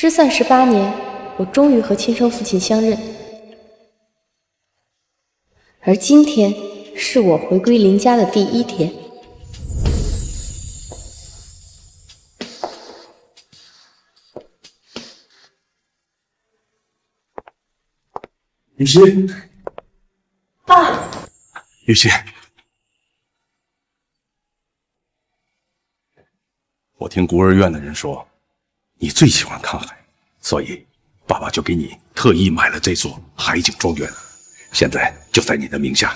失散18年，我终于和亲生父亲相认。而今天是我回归林家的第1天。雨欣，爸，雨欣，我听孤儿院的人说，你最喜欢看海，所以爸爸就给你特意买了这座海景庄园，现在就在你的名下。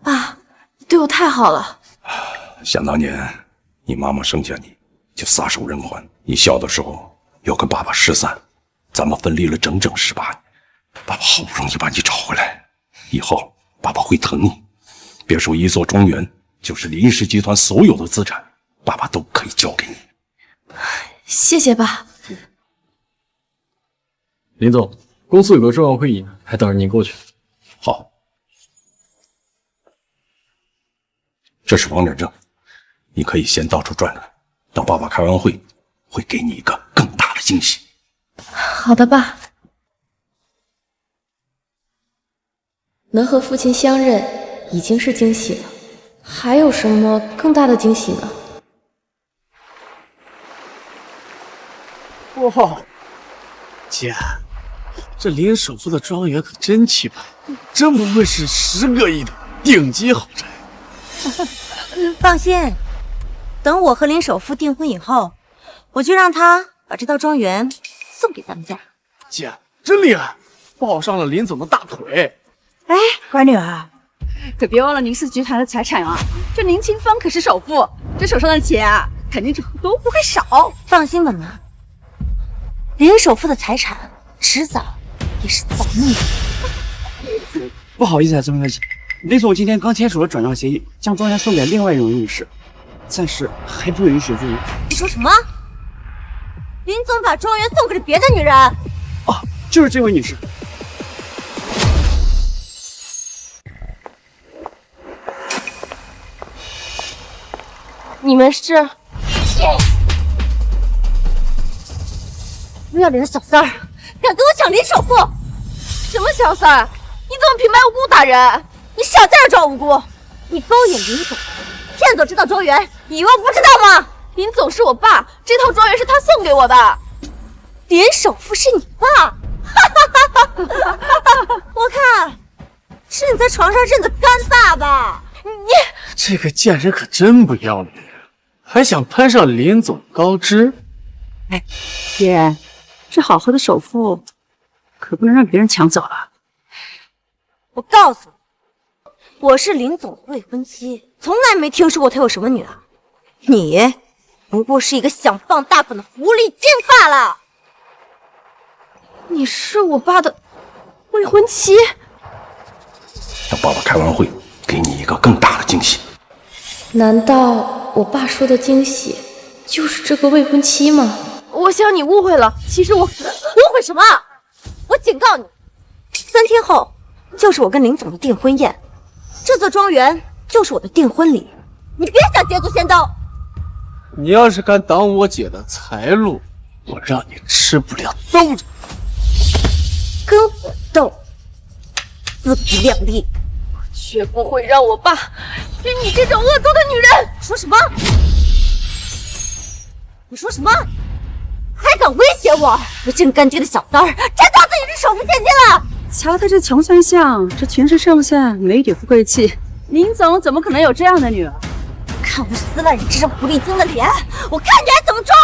爸，你对我太好了。想当年，你妈妈生下你就撒手人寰，你小的时候又跟爸爸失散，咱们分离了整整18年。爸爸好不容易把你找回来，以后爸爸会疼你。别说一座庄园，就是林氏集团所有的资产，爸爸都可以交给你。谢谢爸。林总，公司有个重要会议，还等着您过去。好，这是房产证，你可以先到处转转，等爸爸开完会，会给你一个更大的惊喜。好的，爸。能和父亲相认已经是惊喜了，还有什么更大的惊喜呢？哇，姐，这林首富的庄园可真气派，真不愧是10个亿的顶级豪宅。放心，等我和林首富订婚以后，我就让他把这套庄园送给咱们家。姐，真厉害，抱上了林总的大腿。哎，乖女儿，可别忘了林氏集团的财产啊！这林清风可是首富，这手上的钱啊，肯定都不会少。放心吧，妈，林首富的财产迟早也是咱们的。不好意思啊，曾小姐，林总今天刚签署了转让协议，将庄园送给另外一位女士，暂时还不允许入住。你说什么？林总把庄园送给了别的女人？哦，就是这位女士。你们是不要脸的小三儿，敢跟我抢林首富！什么小三儿？你怎么平白无故打人？你少在这装无辜！你勾引林总，骗走这套庄园，你以为我不知道吗？林总是我爸，这套庄园是他送给我的。林首富是你爸？我看是你在床上认的干爸爸。你这个贱人可真不要脸，还想攀上林总高枝。哎，姐，这好好的首付可不能让别人抢走了。我告诉你，我是林总的未婚妻，从来没听说过他有什么女儿。你不过是一个想傍大款的狐狸精罢了。你是我爸的未婚妻？等爸爸开完会，给你一个更大的惊喜。难道我爸说的惊喜就是这个未婚妻吗？我想你误会了，其实我误会什么？我警告你，3天后就是我跟林总的订婚宴，这座庄园就是我的订婚礼，你别想捷足先登。你要是敢挡我姐的财路，我让你吃不了兜着。跟我斗，自不量力！绝不会让我爸与你这种恶毒的女人！说什么？你说什么？还敢威胁我？我真干爹的小三儿，真当自己是首富现金了？瞧他这穷酸相，这全身上下没点富贵气，林总怎么可能有这样的女儿？看我撕烂你这张狐狸精的脸，我看你还怎么装！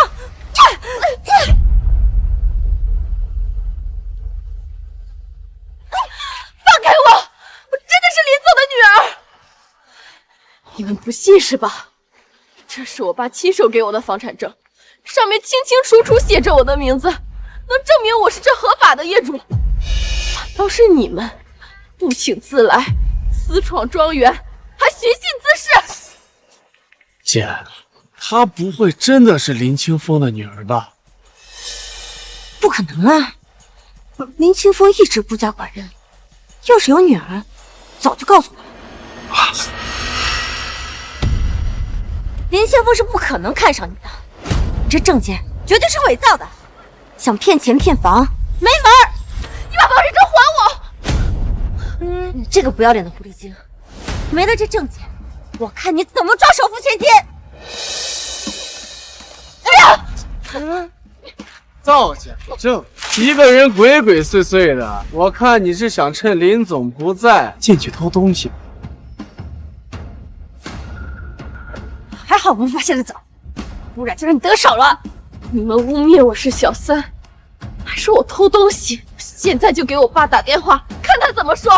放开我！我真的是林总的女儿！你们不信是吧？这是我爸亲手给我的房产证，上面清清楚楚写着我的名字，能证明我是这合法的业主。反倒是你们不请自来，私闯庄园，还寻衅滋事！姐，她不会真的是林清风的女儿吧？不可能啊！林清风一直不家管人，要是有女儿，早就告诉我了。林清风是不可能看上你的，你这证件绝对是伪造的。想骗钱骗房，没门儿！你把保险证还我！你这个不要脸的狐狸精，没了这证件，我看你怎么装首富千金！造假证，一个人鬼鬼祟祟的，我看你是想趁林总不在进去偷东西。还好我们发现的早，不然就让你得手了。你们污蔑我是小三，还说我偷东西，现在就给我爸打电话，看他怎么说。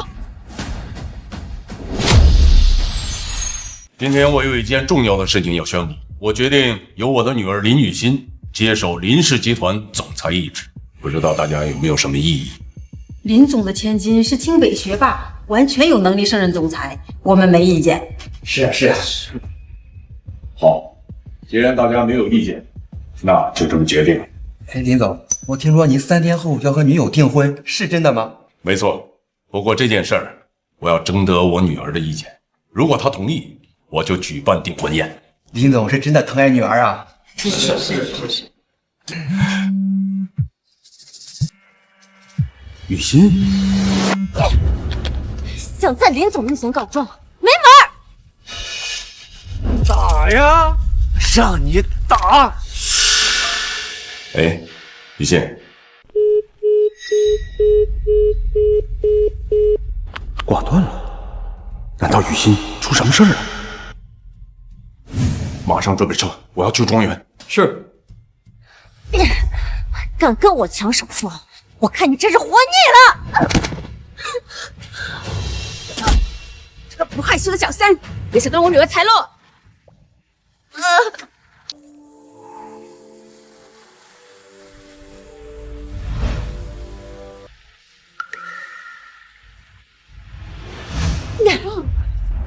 今天我有一件重要的事情要宣布，我决定由我的女儿林雨欣接手林氏集团总裁一职，不知道大家有没有什么异议？林总的千金是清北学霸，完全有能力胜任总裁，我们没意见。是啊，是啊。好，既然大家没有意见，那就这么决定了。哎，林总，我听说您3天后要和女友订婚，是真的吗？没错，不过这件事儿我要征得我女儿的意见，如果她同意，我就举办订婚宴。林总是真的疼爱女儿啊！是。雨欣，想在林总面前告状，没门儿！打呀，让你打！哎，雨欣，挂断了，难道雨欣出什么事儿了？马上准备车，我要去庄园。是。敢跟我抢首付，我看你真是活腻了！这个不害羞的小三，别想跟我女儿财路！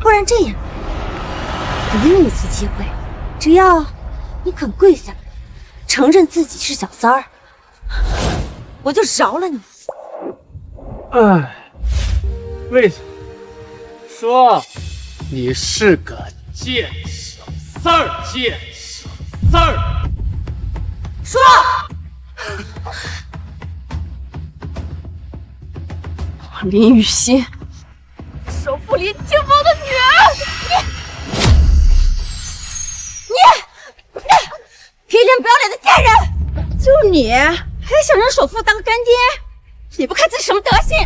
不然这样，我给你一次机会，只要你肯跪下来，承认自己是小三儿，我就饶了你。哎，为什么？说你是个贱小三儿，贱小三儿。说，林雨欣，首富林清风的女儿，你皮脸不要脸的贱人！就你还想让首富当干爹？你不看自己什么德行？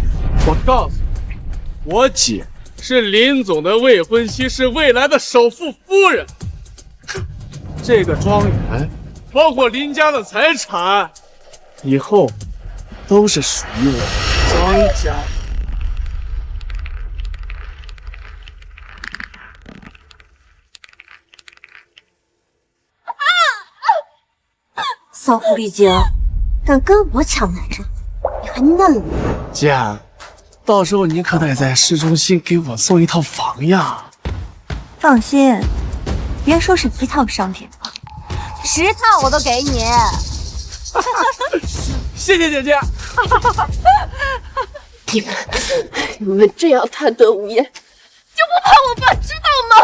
我告诉你，我姐是林总的未婚妻，是未来的首富夫人。这个庄园，包括林家的财产，以后都是属于我庄家。骚狐狸精，敢跟我抢男人，你还嫩了。姐，到时候你可得在市中心给我送一套房呀！放心，别说是一套商品了，10套我都给你。谢谢姐姐。你们这样贪得无厌，就不怕我爸知道吗？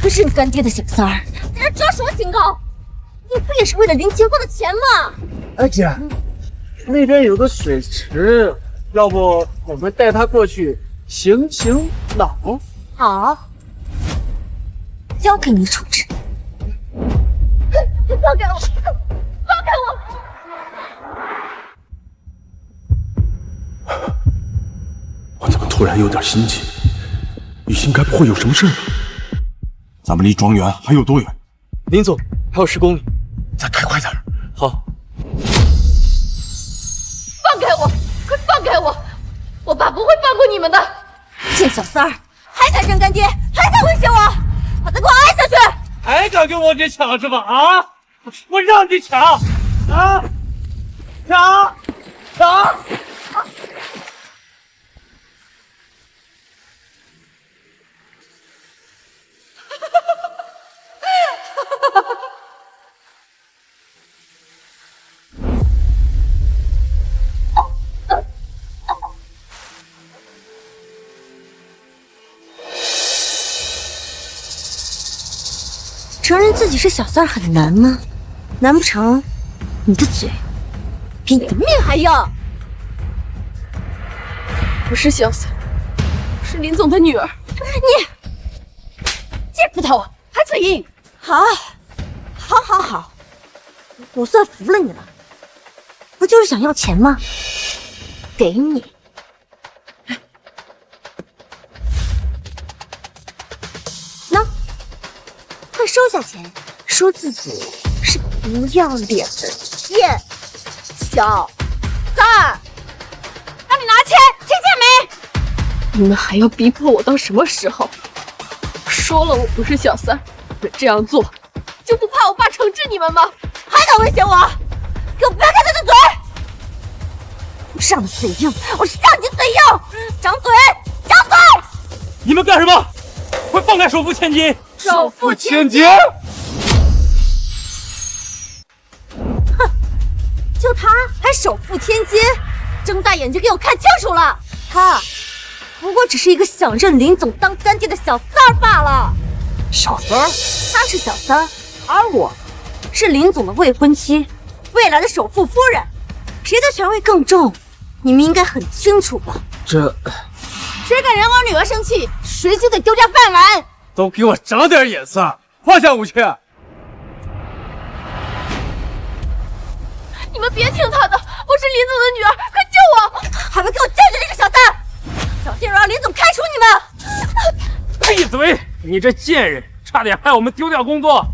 认干爹的小三儿，在这装什么清高？你不也是为了林清风的钱吗？哎姐，那边有个水池，要不我们带他过去醒醒脑？好，交给你处置。放开我！放开我！我怎么突然有点心悸？雨欣该不会有什么事吧？咱们离庄园还有多远？林总，还有10公里，再开快点。好。放开我！快放开我！我爸不会放过你们的！贱小三儿，还敢认干爹，还敢威胁我，把他给我挨下去！还敢跟我姐抢是吧？啊！我让你抢！啊！抢！抢！承认自己是小三儿很难吗？难不成你的嘴比你的命还要。不是小三，是林总的女儿。你贱骨头，还嘴硬！好，我算服了你了。不就是想要钱吗？给你。喏，快收下钱，说自己是不要脸的贱小三儿。让你拿钱，听见没？你们还要逼迫我到什么时候？说了我不是小三，你这样做就不怕我爸惩治你们吗？还敢威胁我？给我别开他的嘴！我让你嘴硬，我让你嘴硬！张嘴，张嘴！你们干什么？快放开首富千金！首富千金！哼，就他还首富千金，睁大眼睛给我看清楚了！他不过只是一个想认林总当干爹的小三儿罢了。小三儿？他是小三，而我是林总的未婚妻，未来的首富夫人。谁的权位更重，你们应该很清楚吧？这谁敢惹我女儿生气，谁就得丢家饭碗！都给我长点眼色，放下武器！你们别听他的，我是林总的女儿，快救我！还不给我站住这个小三！小心让林总开除你们！闭嘴！你这贱人，差点害我们丢掉工作！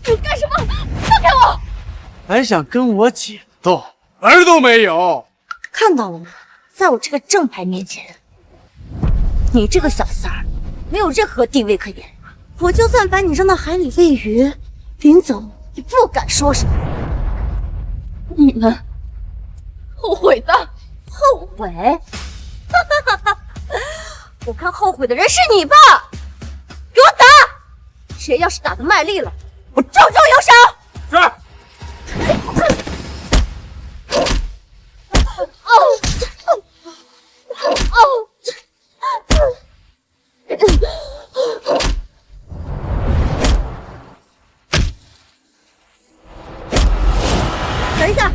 你干什么？放开我！还想跟我姐斗，门都没有！看到了吗？在我这个正牌面前，你这个小三儿没有任何地位可言。我就算把你扔到海里喂鱼，林总也不敢说什么。你们后悔的？后悔？我看后悔的人是你吧！给我打！谁要是打得卖力了，我重重有赏。是。等一下，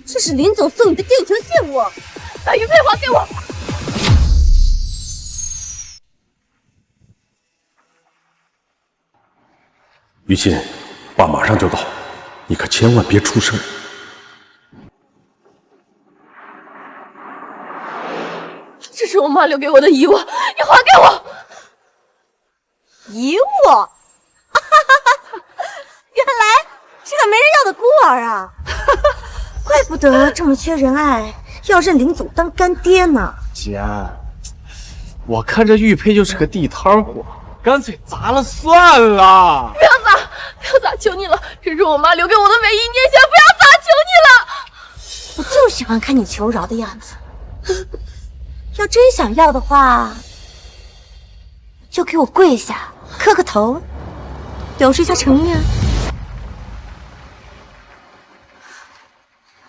这是林总送你的定情信物，把玉佩还给我！于心，爸马上就到，你可千万别出声。这是我妈留给我的遗物，你还给我！遗物？原来是个没人要的孤儿啊！怪不得这么缺人爱，要认林总当干爹呢。姐，我看这玉佩就是个地摊货，干脆砸了算了。不要砸，不要砸，求你了！这是我妈留给我的唯一念想，不要砸，求你了！我就喜欢看你求饶的样子。要真想要的话，就给我跪下，磕个头，表示一下诚意啊！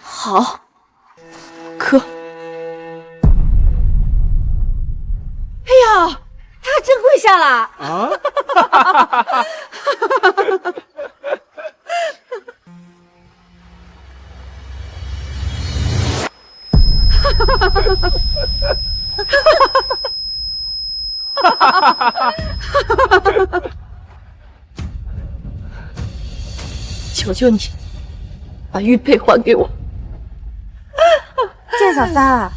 好，磕。哎呀，他还真跪下了啊！求求你，把玉佩还给我！贱小三儿，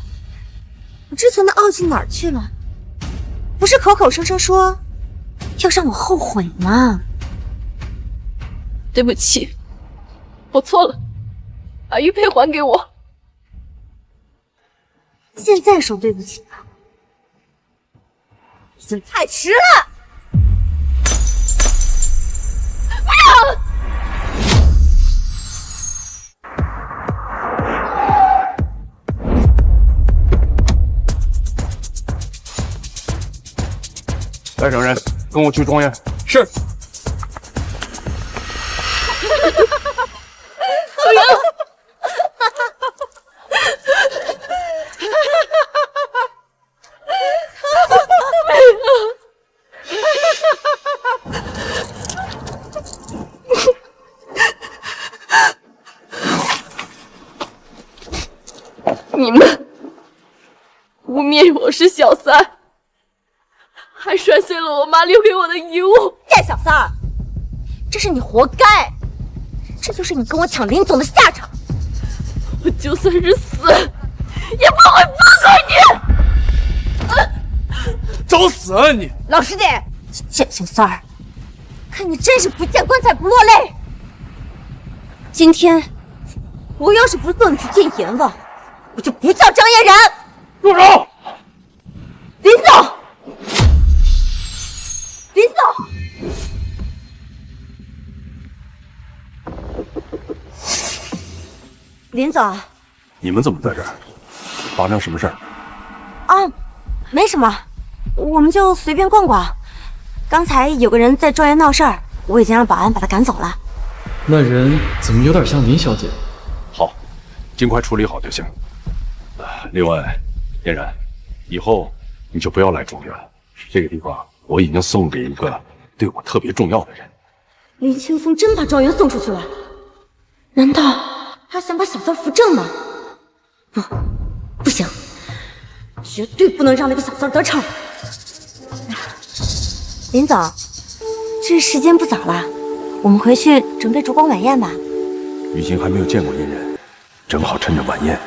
我之前的傲气哪儿去了？不是口口声声说要让我后悔吗？对不起，我错了，把玉佩还给我！现在说对不起吧，已经太迟了。不要！带上人，跟我去庄园。是。污蔑我是小三，还摔碎了我妈留给我的遗物。贱小三儿，这是你活该，这就是你跟我抢林总的下场。我就算是死，也不会放过你！找死啊你！老实点，贱小三儿，看你真是不见棺材不落泪。今天我要是不送你去见阎王，我就不叫张嫣然。住手！林总，林总。林总，你们怎么在这儿？发生什么事儿？啊，没什么，我们就随便逛逛。刚才有个人在庄园闹事儿，我已经让保安把他赶走了。那人怎么有点像林小姐？好，尽快处理好就行。另外，嫣然，以后你就不要来庄园了。这个地方我已经送给一个对我特别重要的人。林清风真把庄园送出去了？难道他想把小三扶正吗？不行，绝对不能让那个小三得逞。林总，这时间不早了，我们回去准备烛光晚宴吧。雨欣还没有见过嫣然，正好趁着晚宴，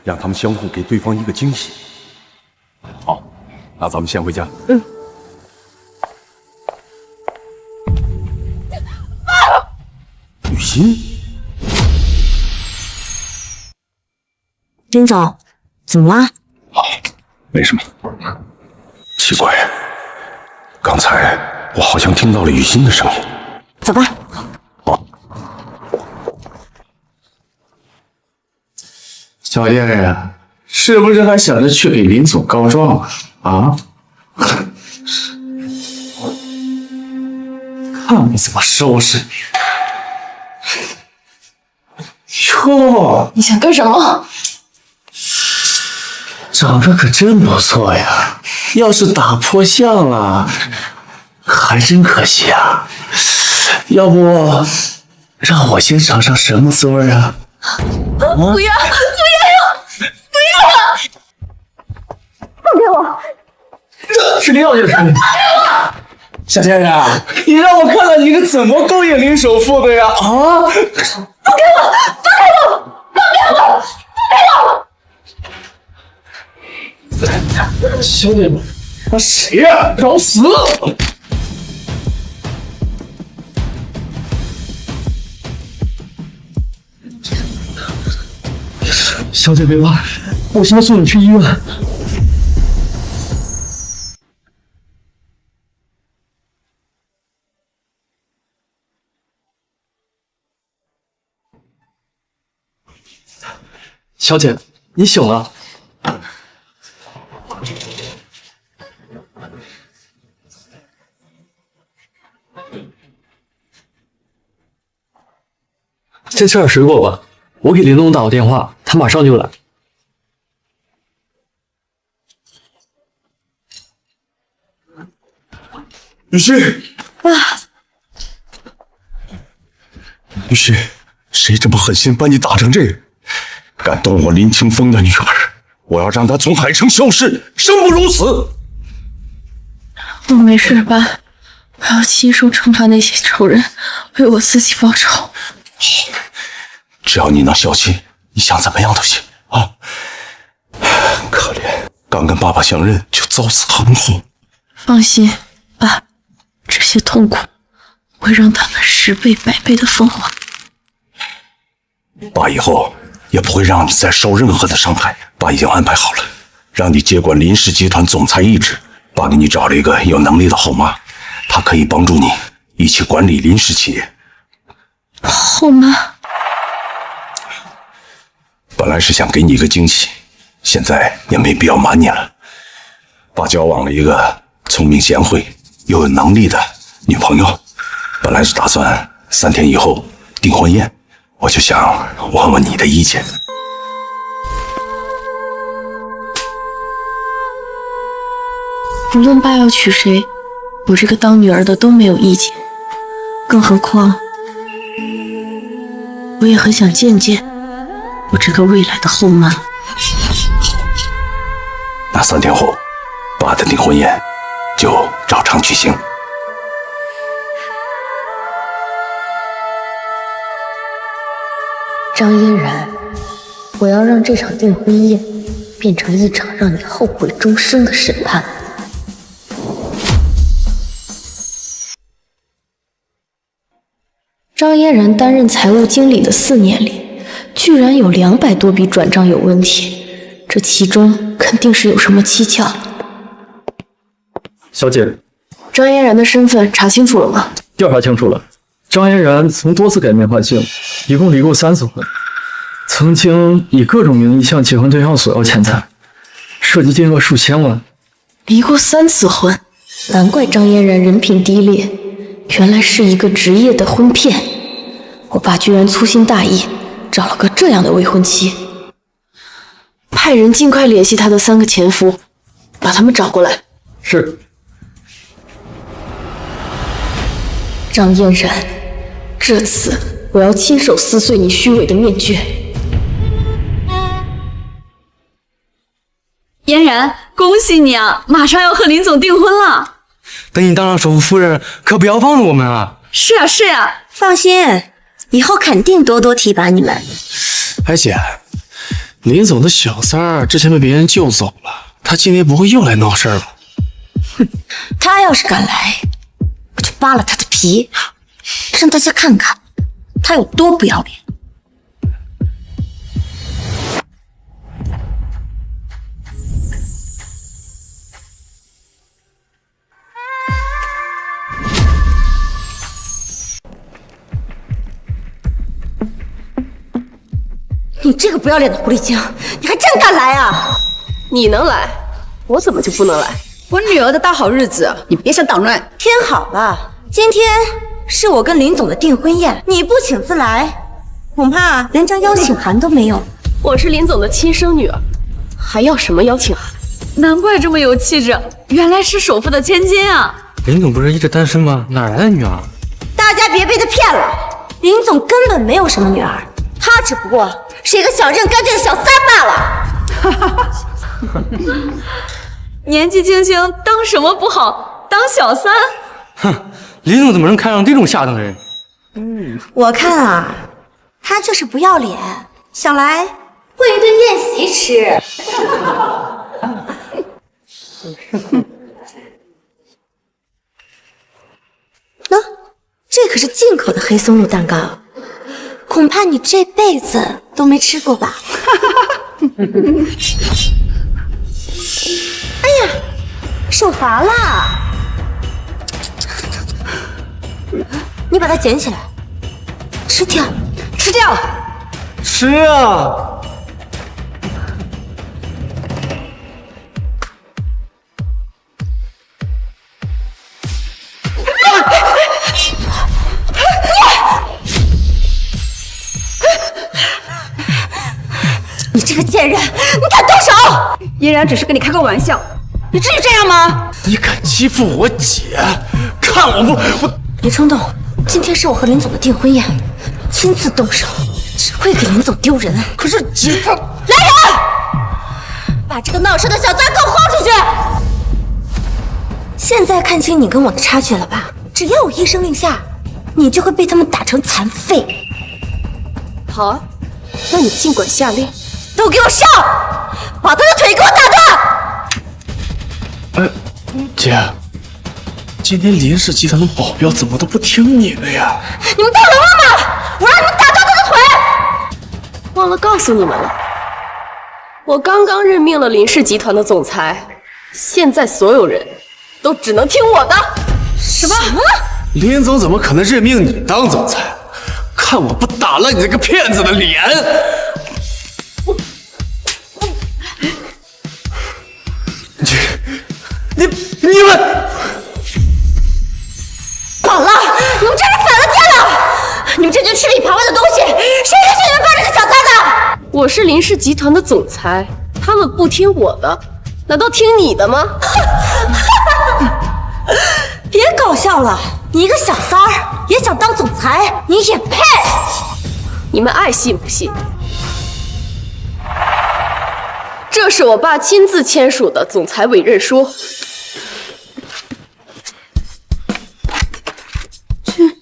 让他们相互给对方一个惊喜。好，那咱们先回家。雨欣，林总，怎么了？没什么。奇怪，刚才我好像听到了雨欣的声音。走吧。小嫣然，是不是还想着去给林总告状啊？啊？看我怎么收拾你！哟，你想干什么？长得可真不错呀！要是打破相了，还真可惜啊。要不让我先尝尝什么滋味啊？不要！放开我！是林小姐的声音。小嫣然，你让我看看你是怎么勾引林首富的呀？啊！放开我！放开我！放开我！放开我！小姐，那谁呀？找死！小姐别怕，我先送你去医院。小姐，你醒了。先吃点水果吧，我给林总打过电话，他马上就来。雨欣，雨欣，谁这么狠心把你打成这样？敢动我林清风的女儿，我要让她从海城消失，生不如死！我没事吧？我要亲手惩罚那些仇人，为我自己报仇。好，只要你能消气，你想怎么样都行啊！可怜，刚跟爸爸相认就遭此横祸。放心，爸，这些痛苦我会让他们10倍、100倍的奉还。爸以后也不会让你再受任何的伤害。爸已经安排好了，让你接管林氏集团总裁一职。爸给你找了一个有能力的后妈，她可以帮助你一起管理林氏企业。后妈，本来是想给你一个惊喜，现在也没必要瞒你了。爸交往了一个聪明贤惠又有能力的女朋友，本来是打算3天以后订婚宴，我就想问问你的意见。无论爸要娶谁，我这个当女儿的都没有意见。更何况，我也很想见见我这个未来的后妈。那3天后，爸的订婚宴就照常举行。张嫣然，我要让这场订婚宴变成一场让你后悔终生的审判。张嫣然担任财务经理的4年里，居然有200多笔转账有问题，这其中肯定是有什么蹊跷。小姐，张嫣然的身份查清楚了吗？调查清楚了，张嫣然曾多次改名换姓，一共离过3次婚，曾经以各种名义向结婚对象索要钱财，涉及金额数千万。离过3次婚，难怪张嫣然人品低劣，原来是一个职业的婚骗。我爸居然粗心大意，找了个这样的未婚妻。派人尽快联系他的3个前夫，把他们找过来。是。张嫣然，这次我要亲手撕碎你虚伪的面具。嫣然，恭喜你啊，马上要和林总订婚了。等你当上首富夫人，可不要忘了我们啊！是呀是呀，放心，以后肯定多多提拔你们。哎姐，林总的小三儿之前被别人救走了，他今天不会又来闹事儿吧？哼，他要是敢来，我就扒了他的皮，让大家看看他有多不要脸。你这个不要脸的狐狸精，你还真敢来啊！你能来，我怎么就不能来？我女儿的大好日子，你别想捣乱。天好了，今天是我跟林总的订婚宴，你不请自来，恐怕连张邀请函都没有。我是林总的亲生女儿，还要什么邀请函？难怪这么有气质，原来是首富的千金啊！林总不是一直单身吗？哪来的女儿？大家别被他骗了，林总根本没有什么女儿，他只不过是一个想认干净的小三罢了。年纪轻轻当什么不好，当小三？哼，林总怎么能看上这种下等人？我看啊，他就是不要脸，想来混一顿宴席吃。喏，这可是进口的黑松露蛋糕，恐怕你这辈子都没吃过吧？哎呀，手滑了，你把它捡起来，吃掉，吃掉，吃啊！你这个贱人，你敢动手！嫣然只是跟你开个玩笑，你至于这样吗？你敢欺负我姐，看我！别冲动，今天是我和林总的订婚宴，亲自动手只会给林总丢人。可是姐她……来人，把这个闹事的小三给我轰出去！现在看清你跟我的差距了吧？只要我一声令下，你就会被他们打成残废。好啊，那你尽管下令。都给我上！把他的腿给我打哎，断！姐，今天林氏集团的保镖怎么都不听你的呀？你们当流氓吗？我让你们打断他的腿！忘了告诉你们了，我刚刚任命了林氏集团的总裁，现在所有人都只能听我的。什么？林总怎么可能任命你当总裁？看我不打烂你这个骗子的脸！你们反了！你们真是反了天了！你们这群吃里扒外的东西，谁允许你们帮这个小三的？我是林氏集团的总裁，他们不听我的，难道听你的吗？别搞笑了，你一个小三儿也想当总裁，你也配？你们爱信不信？这这是我爸亲自签署的总裁委任书。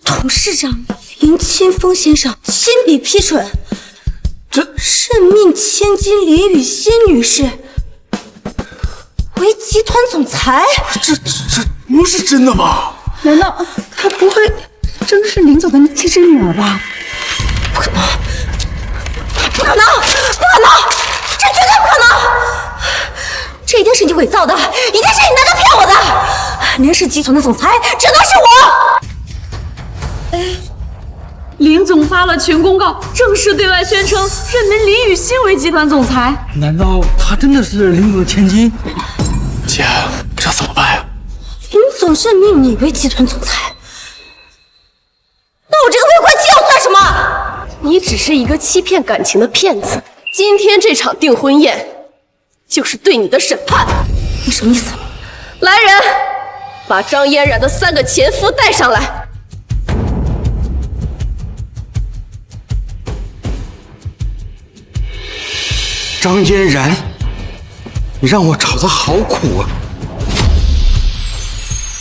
董事长林清风先生亲笔批准，任命千金林雨欣女士为集团总裁。这不是真的吧？难道她不会真是林总的亲生女儿吧？不可能！不可能！这绝对不可能！这一定是你伪造的，一定是你拿着骗我的！林氏集团的总裁只能是我。林总发了群公告，正式对外宣称任命林雨欣为集团总裁。难道她真的是林总的千金？姐，这怎么办呀？林总任命你为集团总裁，那我这个未婚妻又算什么？你只是一个欺骗感情的骗子。今天这场订婚宴，就是对你的审判。你什么意思？来人，把张嫣然的3个前夫带上来。张嫣然，你让我找的好苦啊！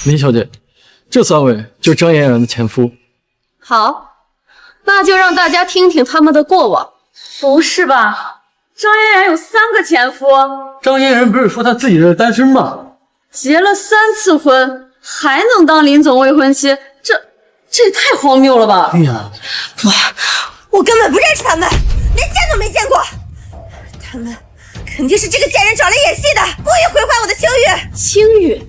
林小姐，这3位就是张嫣然的前夫。好，那就让大家听听他们的过往。不是吧？张嫣然有3个前夫，张嫣然不是说她自己是单身吗？结了3次婚，还能当林总未婚妻，这也太荒谬了吧！哎呀，我根本不认识他们，连见都没见过。他们肯定是这个贱人找来演戏的，故意毁坏我的清誉。清誉？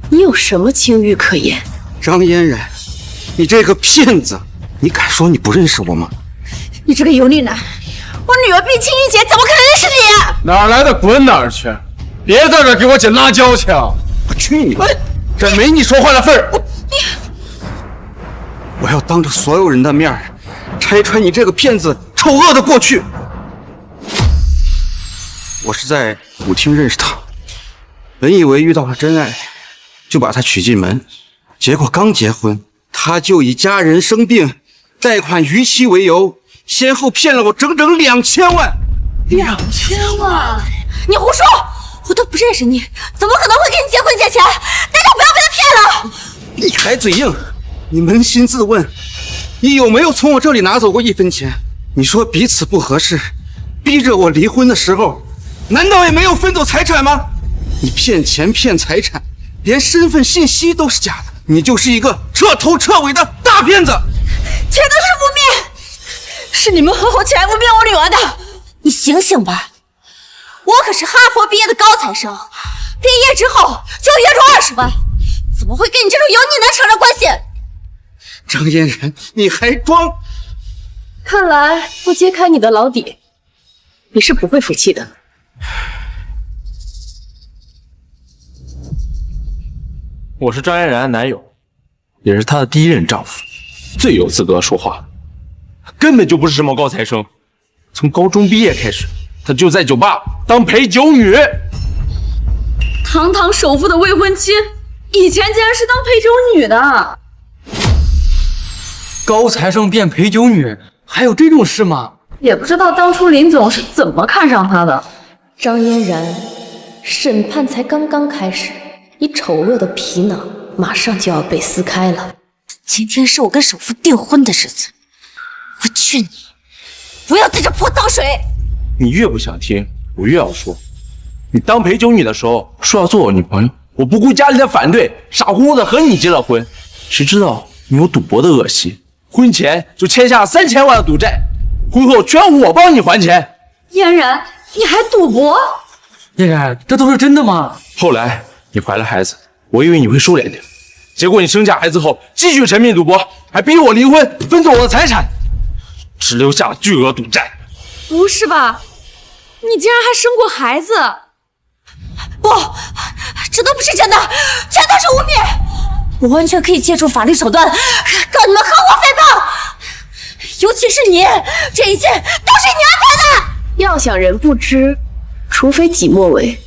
你有什么清誉可言？张嫣然，你这个骗子，你敢说你不认识我吗？你这个油腻男，我女儿毕清玉姐怎么可能认识你啊？哪儿来的滚哪儿去！别在这给我捡辣椒枪！我去你妈！这没你说话的份儿！我要当着所有人的面拆穿你这个骗子丑恶的过去。我是在舞厅认识他，本以为遇到了真爱，就把他娶进门，结果刚结婚，他就以家人生病、贷款逾期为由，先后骗了我整整2000万。2000万！你胡说！我都不认识你，怎么可能会跟你结婚借钱？大家不要被他骗了！你还嘴硬？你扪心自问，你有没有从我这里拿走过1分钱？你说彼此不合适，逼着我离婚的时候，难道也没有分走财产吗？你骗钱骗财产，连身份信息都是假的，你就是一个彻头彻尾的大骗子！全都是污蔑，是你们合伙起来污蔑我女儿的！你醒醒吧，我可是哈佛毕业的高材生，毕业之后就月入20万，怎么会跟你这种油腻男扯上关系？张嫣然，你还装？看来不揭开你的老底，你是不会服气的。我是张嫣然的男友，也是她的第1任丈夫，最有资格说话。根本就不是什么高材生，从高中毕业开始，她就在酒吧当陪酒女。堂堂首富的未婚妻，以前竟然是当陪酒女的。高材生变陪酒女，还有这种事吗？也不知道当初林总是怎么看上她的。张嫣然，审判才刚刚开始，你丑恶的皮囊马上就要被撕开了。今天是我跟首富订婚的日子，我劝你不要在这泼脏水。你越不想听，我越要说。你当陪酒女的时候说要做我女朋友，我不顾家里的反对，傻乎乎的和你结了婚。谁知道你有赌博的恶习，婚前就签下了3000万的赌债，婚后全我帮你还钱。嫣然，你还赌博？嫣然，这都是真的吗？后来你怀了孩子，我以为你会收敛点，结果你生下孩子后继续沉迷赌博，还逼我离婚，分走我的财产，只留下了巨额赌债。不是吧？你竟然还生过孩子？不，这都不是真的，全都是污蔑！我完全可以借助法律手段告你们合伙诽谤，尤其是你，这一切都是你安排的。要想人不知，除非己莫为。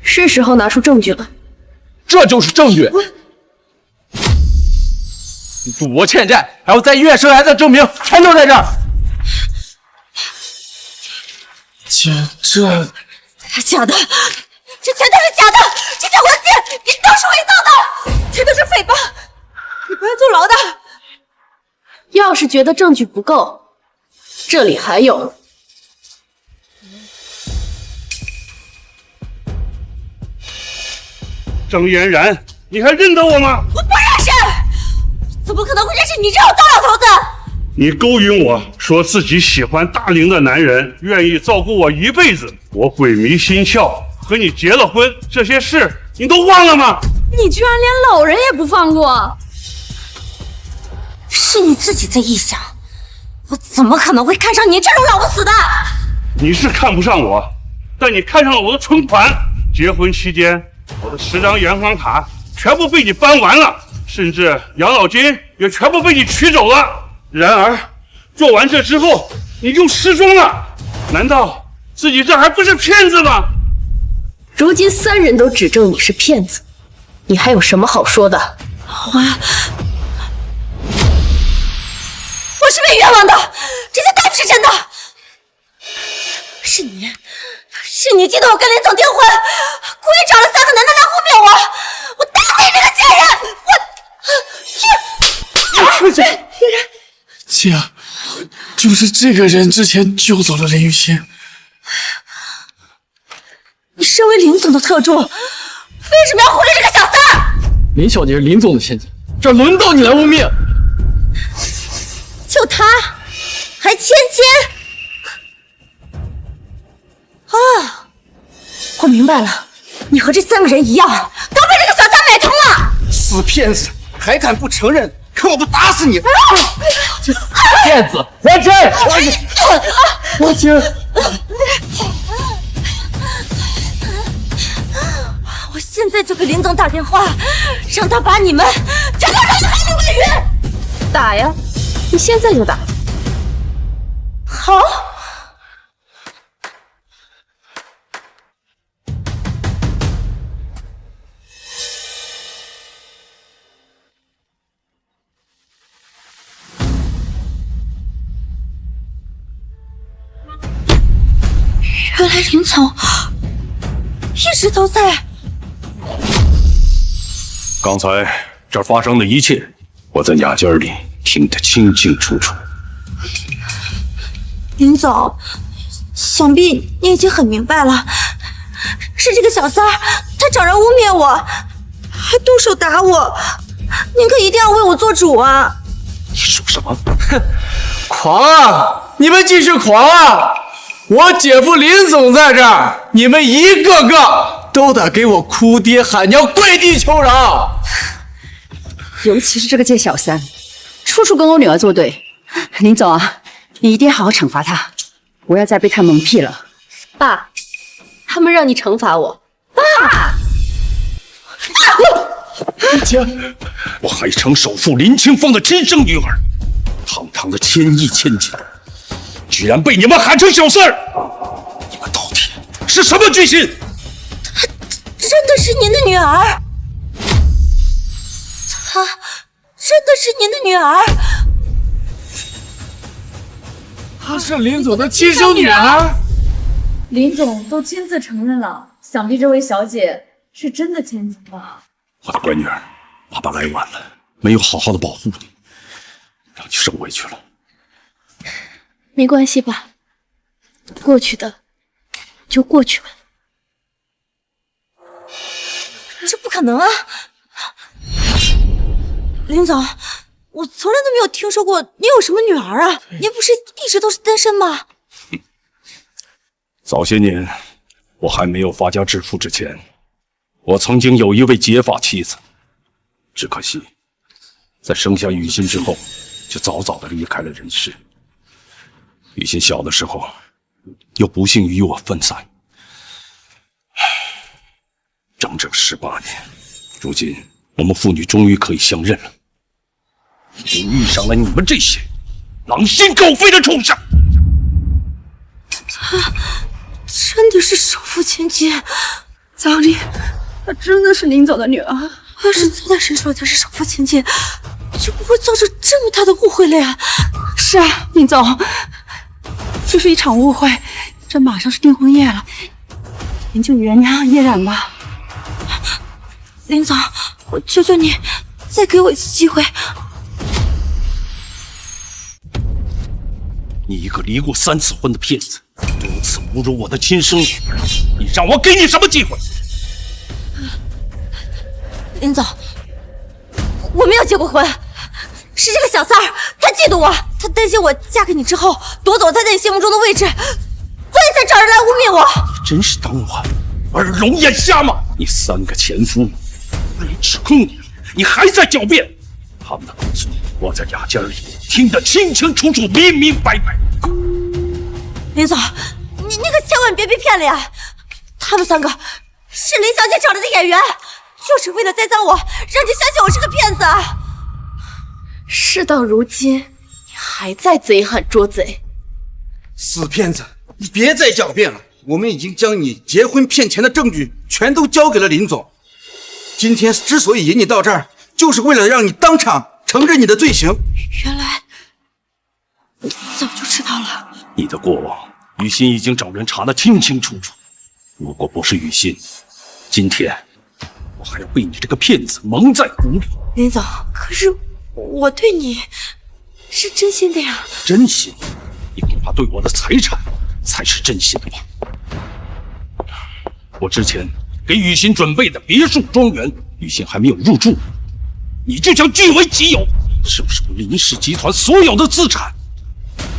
是时候拿出证据了。这就是证据。你赌博欠债，还有在医院生孩子的证明，全都在这儿。姐，这假的，这全都是假的！这些文件你都是伪造的，这都是诽谤！你不要坐牢的。要是觉得证据不够，这里还有。郑嫣然，你还认得我吗？我不认识，怎么可能会认识你这种糟老头子？你勾引我说自己喜欢大龄的男人，愿意照顾我一辈子，我鬼迷心窍，和你结了婚，这些事你都忘了吗？你居然连老人也不放过！是你自己在臆想，我怎么可能会看上你这种老不死的？你是看不上我，但你看上了我的存款。结婚期间，我的10张银行卡全部被你搬完了，甚至养老金也全部被你取走了。然而，做完这之后，你就失踪了。难道自己这还不是骗子吗？如今3人都指证你是骗子，你还有什么好说的？我是被冤枉的，这些都不是真的。是你激动我跟林总订婚，故意找了3个男的来污蔑我，我打死你这个贱人！姐，就是这个人之前救走了林雨欣。你身为林总的特助，为什么要忽略这个小三儿？林小姐是林总的千金，这轮到你来污蔑？就他，还千金？啊，我明白了，你和这3个人一样，都被这个小三买通了。死骗子，还敢不承认？看我不打死你！骗子，还真！我去！我现在就给林总打电话，让他把你们全都扔到海里喂鱼。打呀！你现在就打。好。原来林总一直都在。刚才这发生的一切，我在雅间里听得清清楚楚。林总，想必你已经很明白了，是这个小三儿，他找人污蔑我，还动手打我，您可一定要为我做主啊！你说什么？哼，狂啊！你们继续狂啊！我姐夫林总在这儿，你们一个个都得给我哭爹喊娘、跪地求饶。尤其是这个贱小三，处处跟我女儿作对。林总啊，你一定要好好惩罚他，不要再被他蒙蔽了。爸，他们让你惩罚我。爸，姐，我海城首富林清风的亲生女儿，堂堂的千亿千金，居然被你们喊成小三儿！你们到底是什么居心？她真的是您的女儿，她真的是您的女儿。她是林总的亲生女儿。林总都亲自承认了，想必这位小姐是真的千金吧？我的乖女儿，爸爸来晚了，没有好好的保护你，让你受委屈了。没关系吧，过去的就过去吧。这不可能啊！林总，我从来都没有听说过你有什么女儿啊！您不是一直都是单身吗？早些年，我还没有发家致富之前，我曾经有一位结发妻子，只可惜，在生下雨欣之后，就早早的离开了人世。雨欣小的时候，又不幸与我分散，整整18年，如今我们父女终于可以相认了。又遇上了你们这些狼心狗肺的畜生！她真的是首富千金，张丽，她真的是林总的女儿。要是早点生出来她是首富千金，就不会造成这么大的误会了呀。是啊，林总，就是一场误会，这马上是订婚夜了，您就原谅嫣然吧。林总，我求求你，再给我一次机会。你一个离过3次婚的骗子，多次侮辱我的亲生女儿，你让我给你什么机会？林总，我没有结过婚，是这个小三儿，他嫉妒我，他担心我嫁给你之后夺走他在你心目中的位置，所以才找人来污蔑我。你真是当我耳聋眼瞎吗？你3个前夫被指控你，你还在狡辩？他们的告诉我在雅间里听得清清楚楚、明明白白。林总，你可千万别被骗了呀！他们3个是林小姐找来的演员，就是为了栽赃我，让你相信我是个骗子啊！事到如今，你还在贼喊捉贼，死骗子，你别再狡辩了！我们已经将你结婚骗钱的证据全都交给了林总。今天之所以引你到这儿，就是为了让你当场承认你的罪行。原来你早就知道了。你的过往，雨欣已经找人查得清清楚楚。如果不是雨欣，今天我还要被你这个骗子蒙在鼓里。林总，可是我对你是真心的呀。真心？你恐怕对我的财产才是真心的吧？我之前给雨欣准备的别墅庄园，雨欣还没有入住，你就想据为己有，是不是林氏集团所有的资产，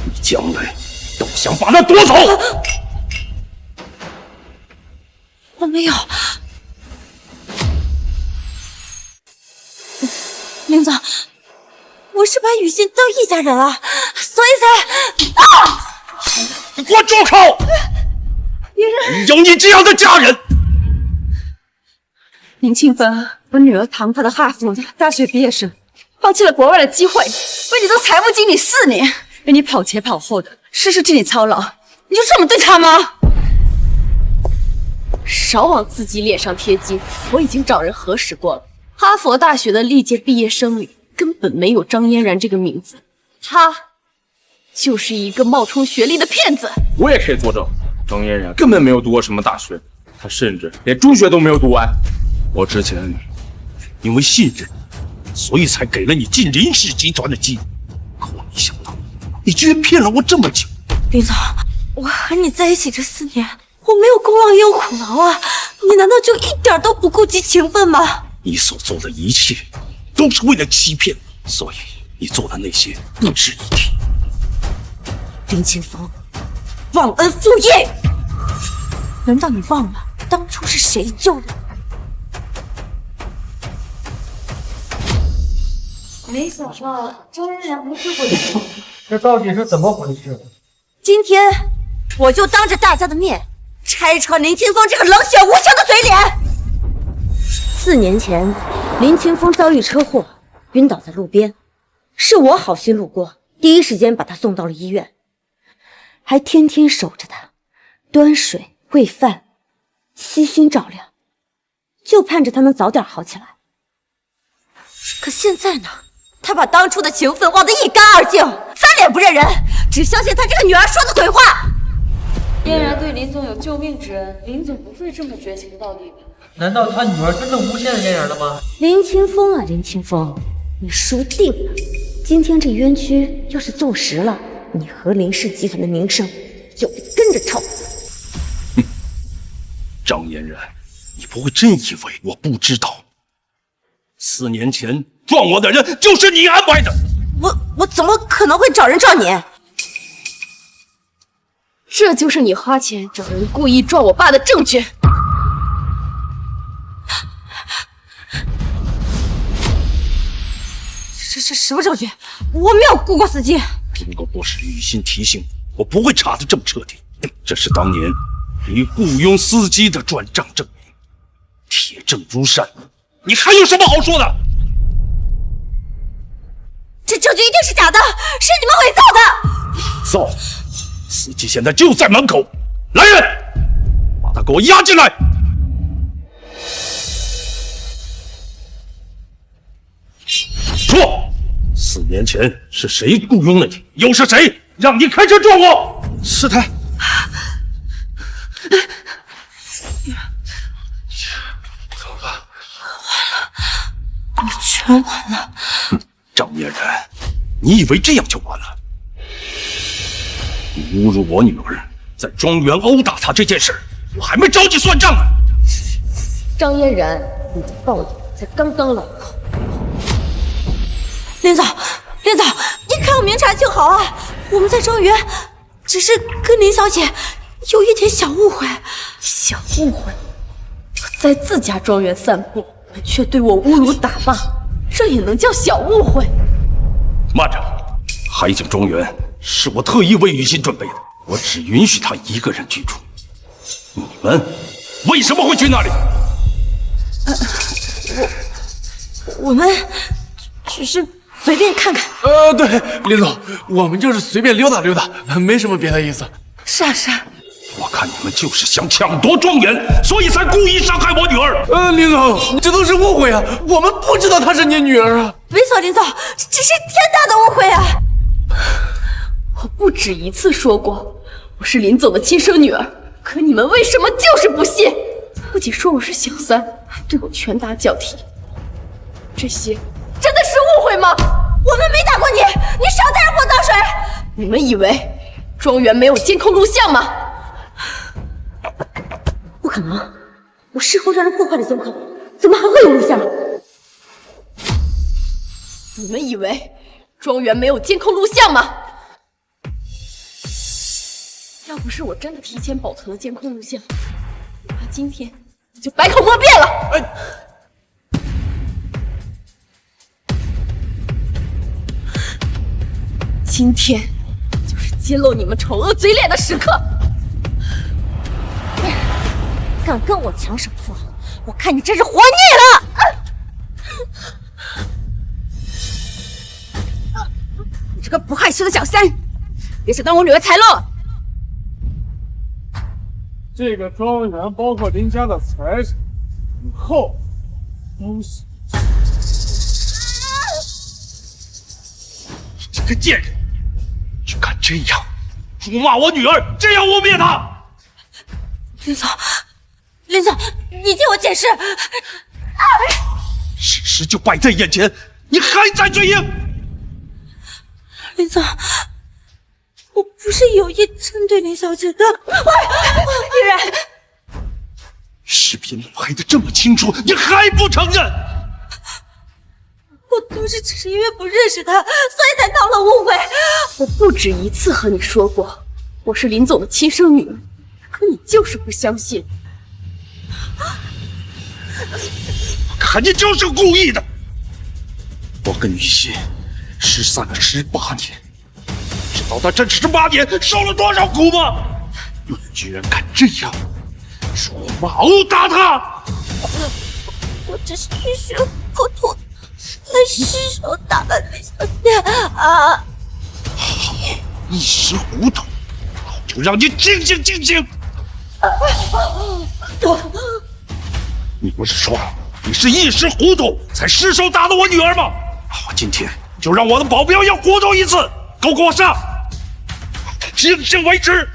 你将来都想把它夺走？我没有。林总，我是把雨欣当一家人啊，所以才你给我住口！有你这样的家人！林庆芬，我女儿堂堂的哈佛大学毕业生，放弃了国外的机会，为你做财务经理4年，为你跑前跑后的，事事替你操劳，你就这么对她吗？少往自己脸上贴金，我已经找人核实过了，哈佛大学的历届毕业生里根本没有张嫣然这个名字，她就是一个冒充学历的骗子。我也可以作证，张嫣然根本没有读过什么大学，她甚至连中学都没有读完。我之前因为信任，所以才给了你进林氏集团的机会，可我没想到你居然骗了我这么久。林总，我和你在一起这4年，我没有功劳也有苦劳啊，你难道就一点都不顾及情分吗？你所做的一切都是为了欺骗我，所以你做的那些不值一提。林清风，忘恩负义，难道你忘了当初是谁救了你？没想到张嫣然不是鬼魂，这到底是怎么回事？今天我就当着大家的面拆穿林清风这个冷血无情的嘴脸。4年前，林清风遭遇车祸，晕倒在路边，是我好心路过，第一时间把他送到了医院，还天天守着他，端水喂饭，悉心照料，就盼着他能早点好起来。可现在呢？他把当初的情分忘得一干二净，翻脸不认人，只相信他这个女儿说的鬼话。嫣然对林总有救命之恩，林总不会这么绝情到底的。难道他女儿真的诬陷嫣然了吗？林清风啊，林清风，你输定了！今天这冤屈要是坐实了，你和林氏集团的名声就得跟着臭。哼，张嫣然，你不会真以为我不知道？4年前撞我的人就是你安排的。我怎么可能会找人撞你？这就是你花钱找人故意撞我爸的证据。什么证据？我没有雇过司机。如果不是雨欣提醒我不会查得这么彻底。这是当年你雇佣司机的转账证明，铁证如山。你还有什么好说的？这证据一定是假的，是你们伪造的。造！司机现在就在门口，来人，把他给我押进来。说，4年前是谁雇佣了你？又是谁让你开车撞我？是他。么办？完了，全完了。张嫣然，你以为这样就完了？你侮辱我女儿，在庄园殴打她这件事，我还没找你算账呢。张嫣然，你的报应才刚刚来到。林总，林总，你可要明察秋毫啊！我们在庄园只是跟林小姐有一点小误会。小误会？我在自家庄园散步，你却对我侮辱打骂，这也能叫小误会？慢着，海景庄园是我特意为雨欣准备的，我只允许她一个人居住。你们为什么会去那里？我们只是随便看看。对，林总，我们就是随便溜达溜达，没什么别的意思。是啊是啊，我看你们就是想抢夺庄园，所以才故意伤害我女儿。林总，这都是误会啊，我们不知道她是你女儿啊。没错，林总，这是天大的误会啊！我不止一次说过，我是林总的亲生女儿，可你们为什么就是不信？不仅说我是小三，还对我拳打脚踢，这些真的是误会吗？我们没打过你，你少在这泼脏水！你们以为庄园没有监控录像吗？不可能，我事后让人破坏了监控，怎么还会有录像？你们以为庄园没有监控录像吗？要不是我真的提前保存了监控录像，那今天就百口莫辩了。今天就是揭露你们丑恶嘴脸的时刻。敢跟我抢首付，我看你真是活腻了！你这个不害羞的小三，别想当我女儿财路！这个庄园包括林家的财产，以后都是……你这个贱人，居敢这样辱骂我女儿，这样污蔑她！林总，林总，你听我解释。事实就摆在眼前，你还在嘴硬。林总，我不是有意针对林小姐的。嫣然，视频拍得这么清楚，你还不承认？我当时只是因为不认识她，所以才闹了误会。我不止一次和你说过，我是林总的亲生女儿，可你就是不相信。我看你就是故意的。我跟雨欣失散了18年，知道她这18年受了多少苦吗？你居然敢这样辱骂、殴打她！我只是一时糊涂，失手打了林小姐啊！好，一时糊涂，就让你清醒清醒。你不是说你是一时糊涂才失手打的我女儿吗？我今天就让我的保镖也糊涂一次，给我上，清醒为止。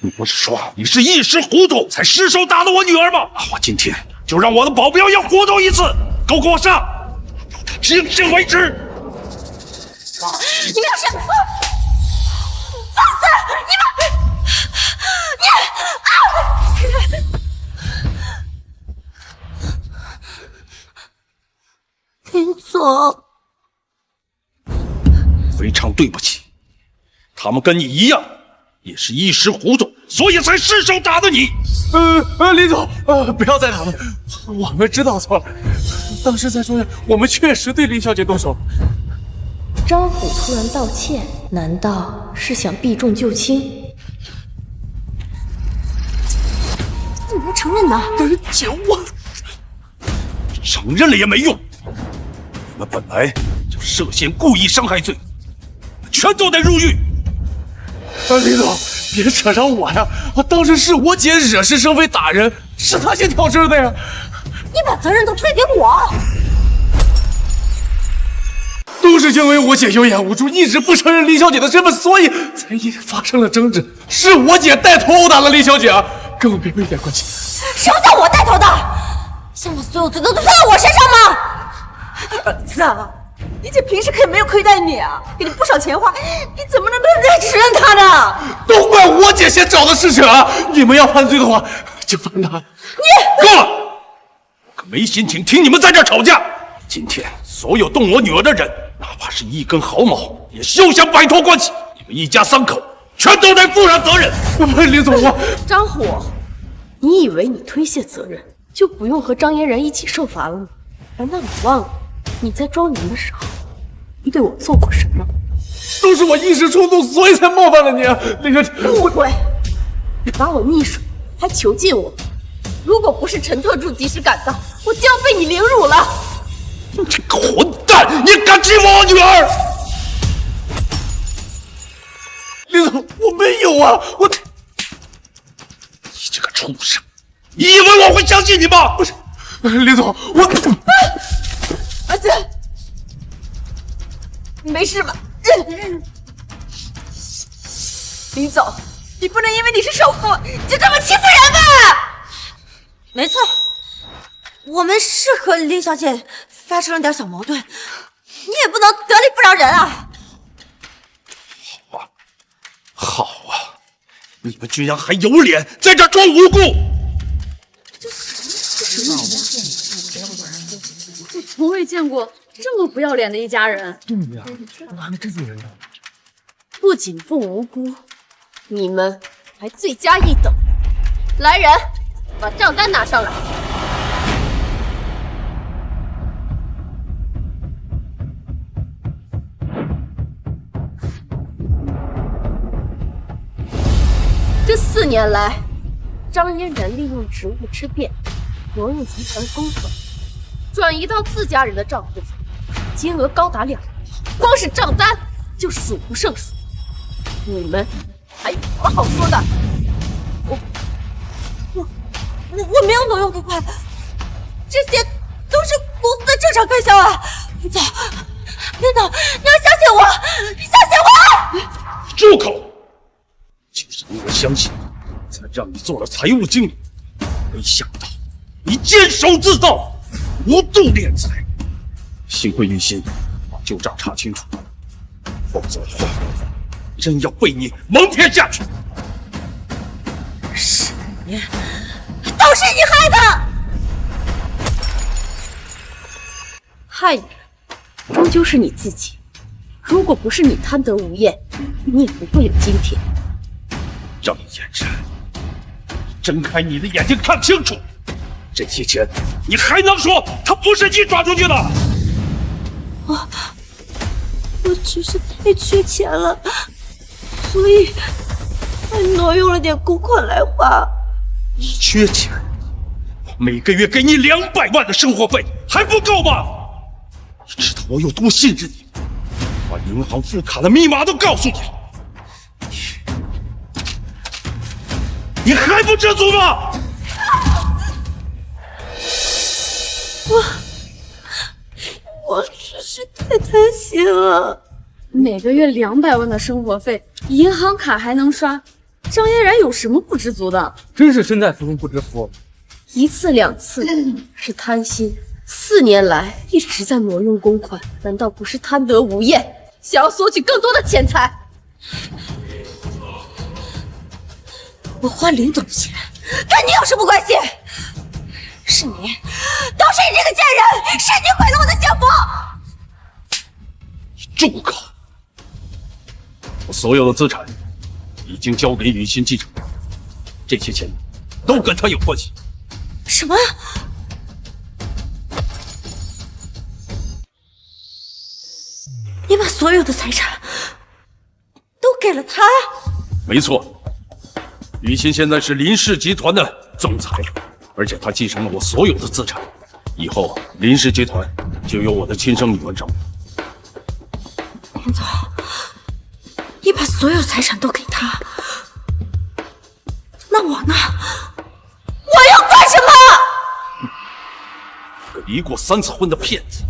你不是说你是一时糊涂才失手打的我女儿吗？我今天就让我的保镖也糊涂一次，给我上，清醒为止。你们要是放肆！林总，非常对不起，他们跟你一样，也是一时糊涂，所以才失手打的你。林总，不要再打了，我们知道错了。当时在庄园，我们确实对林小姐动手。张虎突然道歉，难道是想避重就轻？你不承认呢？救我！承认了也没用，你们本来就涉嫌故意伤害罪，全都得入狱。林总，别扯上我呀！当时是我姐惹是生非打人，是她先挑事的呀！你把责任都推给我！都是因为我姐有眼无珠，一直不承认林小姐的身份，所以才发生了争执。是我姐带头殴打了林小姐啊，跟我并没一点关系。什么叫我带头的？现在所有罪都算在我身上吗？儿子，你姐平时可以没有亏待你啊，给你不少钱花，你怎么能再指认她呢？都怪我姐先找的事情啊！你们要犯罪的话，就犯她。你够了！可没心情听你们在这吵架。今天所有动我女儿的人，哪怕是一根毫毛，也休想摆脱关系。你们一家3口全都得负上责任。林总，张虎，你以为你推卸责任就不用和张嫣然一起受罚了吗？难道你忘了你在庄园的时候，你对我做过什么？都是我一时冲动，所以才冒犯了你啊，林小姐。误会！你把我溺水，还囚禁我。如果不是陈特助及时赶到，我就要被你凌辱了。你这个混蛋，你敢欺负我女儿？林总，我没有啊，我……你这个畜生，你以为我会相信你吗？不是，林总，我……儿子，你没事吧？林总，你不能因为你是首富，就这么欺负人吧？没错，我们是和林小姐发生了点小矛盾，你也不能得理不饶人啊！好啊，你们居然还有脸在这装无辜！我从未见过这么不要脸的一家人。对呀，哪来这种人呢？不仅不无辜，你们还罪加一等。来人，把账单拿上来。这4年来，张嫣然利用职务之便，挪用财团公款，转移到自家人的账户上，金额高达2亿，光是账单就数不胜数。你们还有什么好说的？我没有挪用公款，这些都是公司的正常开销啊！林总，你要相信我，你相信我！住口！就是因为相信你，才让你做了财务经理。没想到你监守自盗，无度敛财。幸亏雨欣把旧账查清楚，否则的话，真要被你蒙骗下去。是你，都是你害的！害你的终究是你自己。如果不是你贪得无厌，你也不会有今天。张嫣然，睁开你的眼睛看清楚，这些钱你还能说他不是你转出去的？我只是太缺钱了，所以才挪用了点公款来花。你缺钱？我每个月给你200万的生活费还不够吗？你知道我有多信任你，把银行副卡的密码都告诉你了，你还不知足吗？我只是太贪心了。每个月200万的生活费，银行卡还能刷，张嫣然有什么不知足的？真是身在福中不知福。1次2次是贪心，4年来一直在挪用公款，难道不是贪得无厌，想要索取更多的钱财？我花林总的钱，跟你有什么关系？是你，都是你这个贱人，是你毁了我的幸福！你住口！我所有的资产已经交给雨欣继承，这些钱都跟他有关系。什么？你把所有的财产都给了他？没错，雨欣现在是林氏集团的总裁，而且他继承了我所有的资产，以后林氏集团就由我的亲生女儿掌握。林总，你把所有财产都给他，那我呢？我要干什么？个离过3次婚的骗子，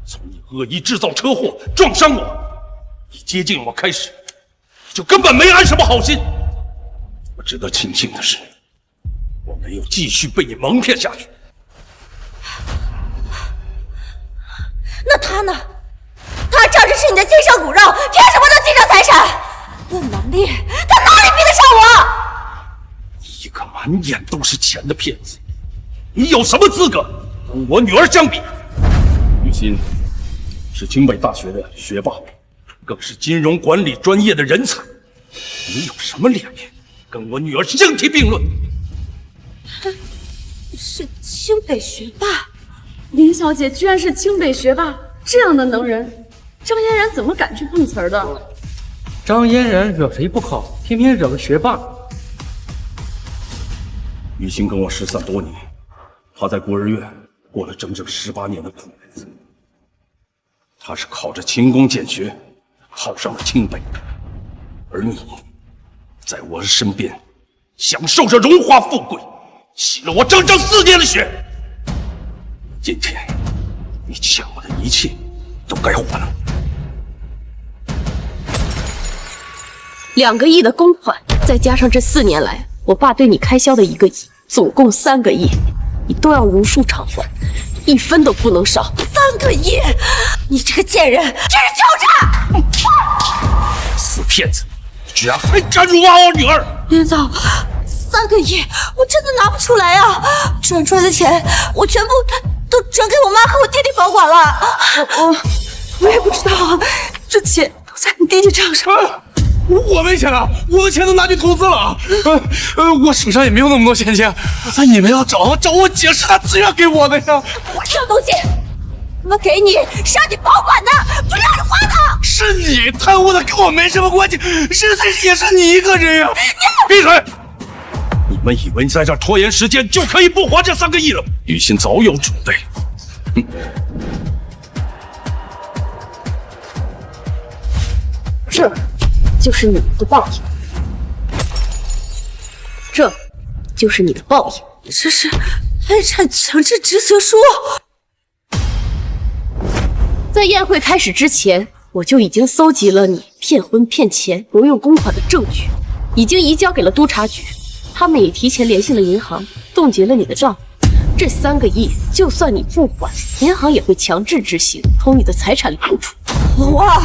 从你恶意制造车祸撞伤我，一接近我开始，就根本没安什么好心。我值得庆幸的是，我没有继续被你蒙骗下去。那他呢？他仗着是你的亲生骨肉，凭什么能继承财产？论能力，他哪里比得上我？一个满眼都是钱的骗子，你有什么资格跟我女儿相比？雨欣是清北大学的学霸，更是金融管理专业的人才，你有什么脸面跟我女儿相提并论？他是清北学霸。林小姐居然是清北学霸，这样的能人，张嫣然怎么敢去碰瓷儿的？张嫣然惹谁不好，偏偏惹个学霸。雨欣跟我失散多年，她在孤儿院过了整整18年的苦日子。她是靠着勤工俭学考上了清北，而你在我的身边享受着荣华富贵，洗了我整整4年的血。今天你欠我的一切都该还了。2个亿的公款，再加上这4年来我爸对你开销的1个亿，总共3个亿，你都要如数偿还，1分都不能少。3个亿！你这个贱人，这是敲诈！死骗子，居然还敢辱骂我女儿！林总，3个亿，我真的拿不出来啊！转出来的钱，我全部都转给我妈和我弟弟保管了。我也不知道啊，这钱都在你弟弟账上。我没钱了，我的钱都拿去投资了。我手上也没有那么多闲钱。你们要找我姐，是她自愿给我的呀。我这东西，我给你是让你保管的，不是让你花的。是你贪污的，跟我没什么关系，实在是也是你一个人呀。闭嘴！你们以为你在这拖延时间就可以不还这3个亿了？雨欣早有准备。这就是你们的报应，这就是你的报应。这是财产强制执行书。在宴会开始之前，我就已经搜集了你骗婚骗钱、挪用公款的证据，已经移交给了督察局，他们也提前联系了银行，冻结了你的账。这3个亿，就算你不还，银行也会强制执行，从你的财产里扣除。哇，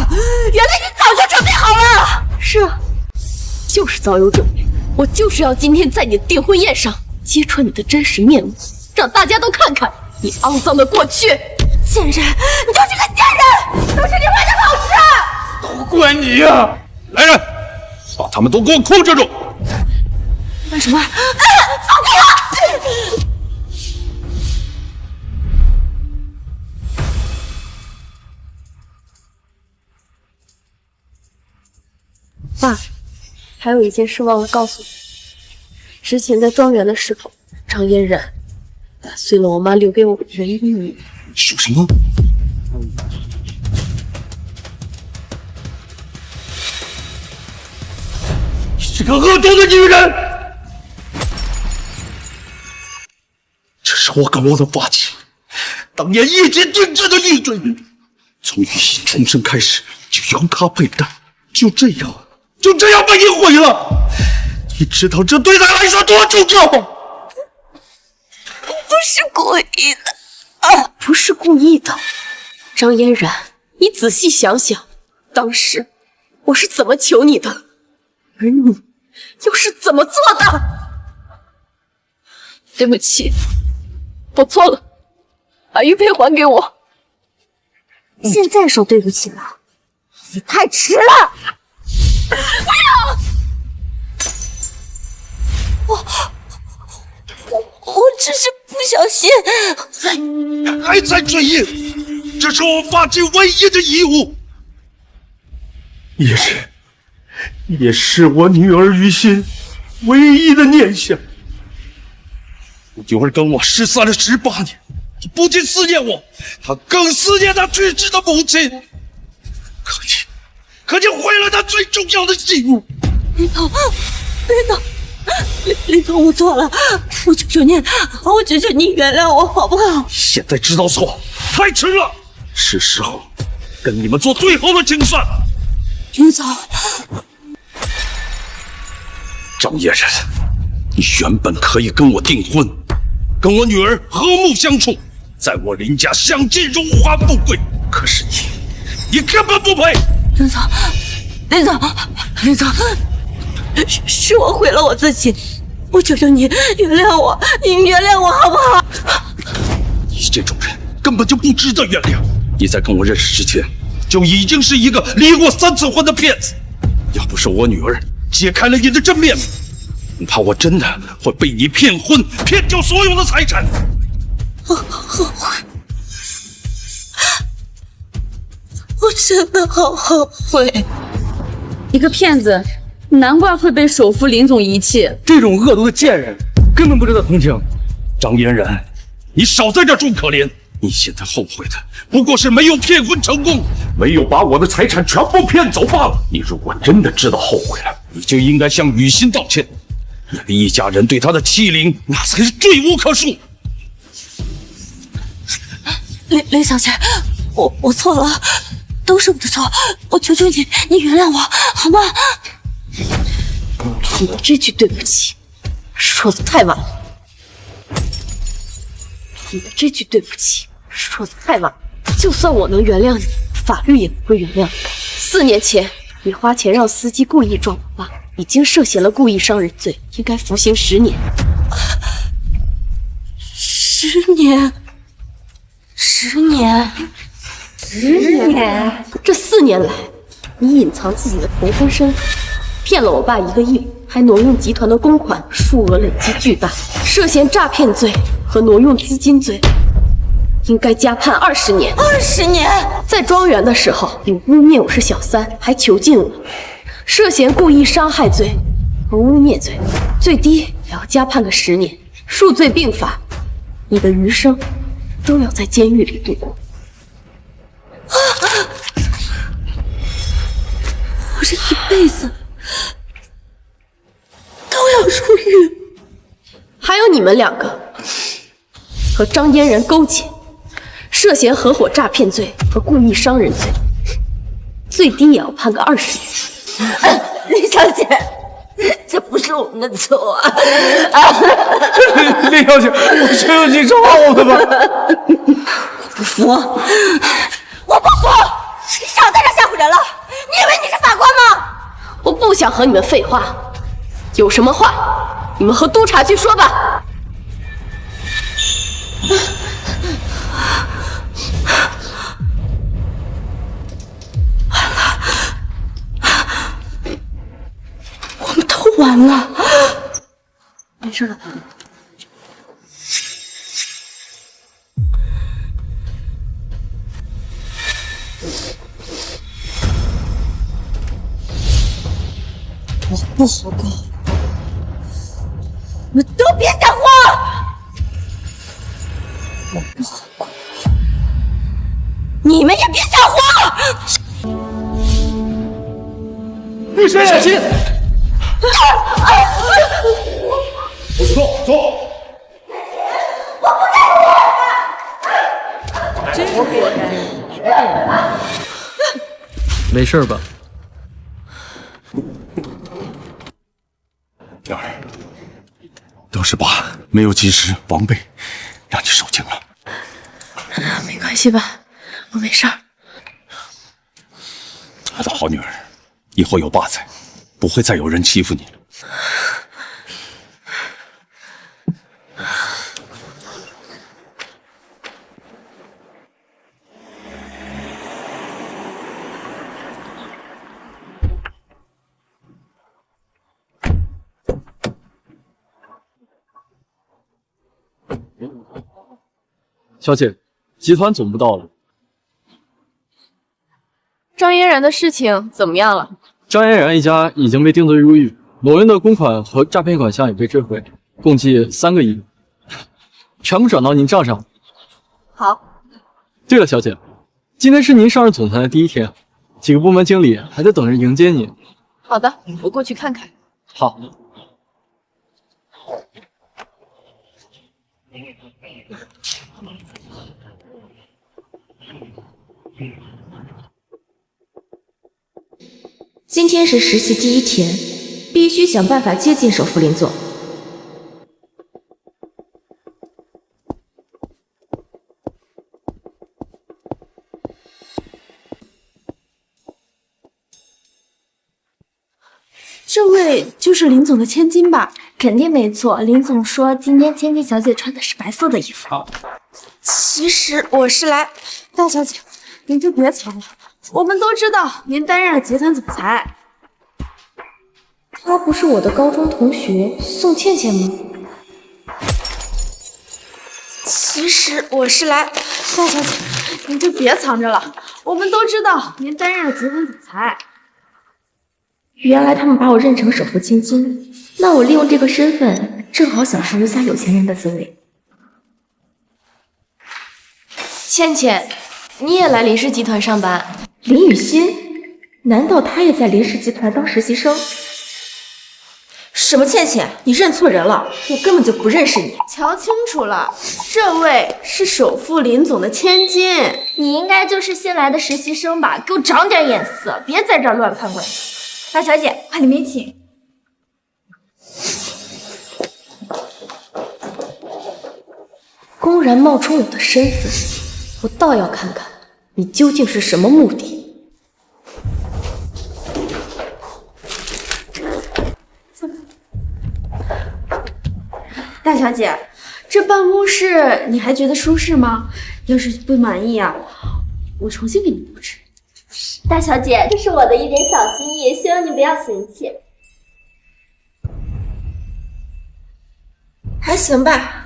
原来你早就准备好了！是啊，就是早有准备。我就是要今天在你的订婚宴上揭穿你的真实面目，让大家都看看你肮脏的过去。贱人，你就是个贱人，都是你坏的老师！都怪你呀！来人，把他们都给我控制住！为什么？放开我！爸，还有一件事忘了告诉你。之前在庄园的时候，张嫣然打碎了我妈留给我的人鱼。说什么？你这个恶毒的女人！这是我跟我的发妻当年一肩定制的玉坠，从雨欣出生开始就由她佩戴，就这样被你毁了。你知道这对她来说多重要吗？不是故意的。不是故意的，张嫣然，你仔细想想，当时我是怎么求你的，而你又是怎么做的？对不起，我错了，把玉佩还给我。现在说对不起了，也太迟了。不要！我只是不小心。还在追忆，这是我发妻唯一的义务，也是我女儿于心唯一的念想。我女儿跟我失散了18年，她不仅思念我，她更思念她去世的母亲。可你毁了她最重要的信物。林总，我错了，我求求你原谅我好不好？现在知道错太迟了，是时候跟你们做最后的清算。林总，张嫣然，你原本可以跟我订婚，跟我女儿和睦相处，在我林家享尽荣华富贵。可是你根本不配。林总，林总，林总，是我毁了我自己，我求求你原谅我，你原谅我好不好？你这种人根本就不值得原谅。你在跟我认识之前，就已经是一个离过3次婚的骗子。要不是我女儿揭开了你的真面目，恐怕我真的会被你骗婚，骗掉所有的财产。我后悔，我真的好后悔。一个骗子，难怪会被首富林总遗弃。这种恶毒的贱人，根本不值得同情。张嫣然，你少在这装可怜。你现在后悔的不过是没有骗婚成功，没有把我的财产全部骗走罢了。你如果真的知道后悔了，你就应该向雨欣道歉。你们一家人对她的欺凌，那才是罪无可恕。林小姐，我错了，都是我的错，我求求你，你原谅我好吗？你这句对不起说的太晚了，你的这句对不起说的太晚了。就算我能原谅你，法律也不会原谅你。4年前，你花钱让司机故意撞我爸，已经涉嫌了故意伤人罪，应该服刑10年。10年，10年，10年！这4年来，你隐藏自己的同婚身份，骗了我爸1个亿，还挪用集团的公款，数额累积巨大，涉嫌诈骗罪和挪用资金罪，应该加判20年。20年！在庄园的时候，你污蔑我是小三，还囚禁我，涉嫌故意伤害罪和污蔑罪，最低也要加判个10年，数罪并罚，你的余生都要在监狱里度过。我这一辈子都要入狱。还有你们2个和张嫣然勾结，涉嫌合伙诈骗罪和故意伤人罪，最低也要判个20年。林小姐，这不是我们的错啊！林小姐，我求求你饶我们吧！不服，我不服！你少在这吓唬人了！你以为你是法官吗？我不想和你们废话，有什么话你们和督察去说吧。我们都完了。没事了。我不好过，你们都别想活！我不好过，你们也别想活！律师，小心！坐。没事吧？嫣儿，都是爸没有及时防备，让你受惊了。没关系吧，我没事儿。我的好女儿，以后有爸在，不会再有人欺负你了。小姐，集团总部到了。张嫣然的事情怎么样了？张嫣然一家已经被定罪入狱，挪用的公款和诈骗款项也被追回，共计3个亿，全部转到您账上。好。对了，小姐，今天是您上任总裁的第1天，几个部门经理还在等着迎接您。好的，我过去看看。好。今天是实习第1天，必须想办法接近首富林总。这位就是林总的千金吧？肯定没错，林总说今天千金小姐穿的是白色的衣服。好，其实我是来……大小姐，您就别藏了，我们都知道您担任了集团总裁。她不是我的高中同学宋倩倩吗？其实我是来……大小姐，您就别藏着了，我们都知道您担任了集团总裁。原来他们把我认成首富千金，那我利用这个身份，正好享受一下有钱人的滋味。倩倩，你也来林氏集团上班？林雨欣？难道她也在林氏集团当实习生？什么倩倩？你认错人了，我根本就不认识你。瞧清楚了，这位是首富林总的千金。你应该就是新来的实习生吧？给我长点眼色，别在这儿乱攀关系。大小姐，快里面请。公然冒充我的身份，我倒要看看你究竟是什么目的。大小姐，这办公室你还觉得舒适吗？要是不满意啊，我重新给你布置。大小姐，这是我的一点小心意，希望你不要嫌弃。还行吧。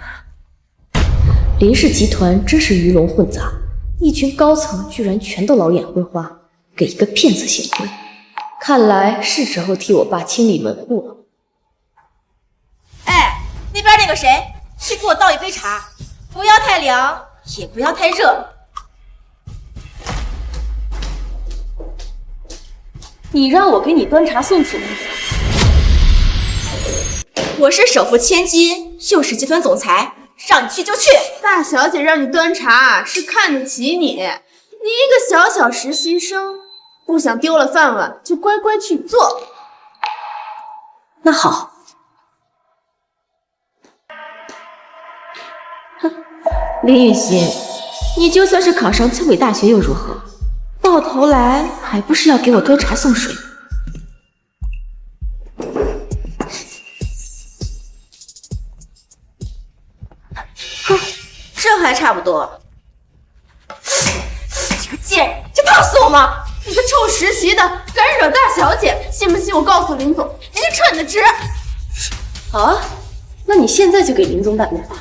林氏集团真是鱼龙混杂，一群高层居然全都老眼昏花，给一个骗子行贿。看来是时候替我爸清理门户了。哎，那边那个谁，去给我倒一杯茶，不要太凉，也不要太热。你让我给你端茶送水？我是首富千金，又是集团总裁，让你去就去。大小姐让你端茶是看得起你，你一个小小实习生，不想丢了饭碗就乖乖去做。那好。哼，林雨欣，你就算是考上清北大学又如何？到头来还不是要给我端茶送水？哼，这还差不多。这个贱人，这怕死我吗？你个臭实习的，敢惹大小姐，信不信我告诉林总，直接撤你的职？好啊，那你现在就给林总打电话。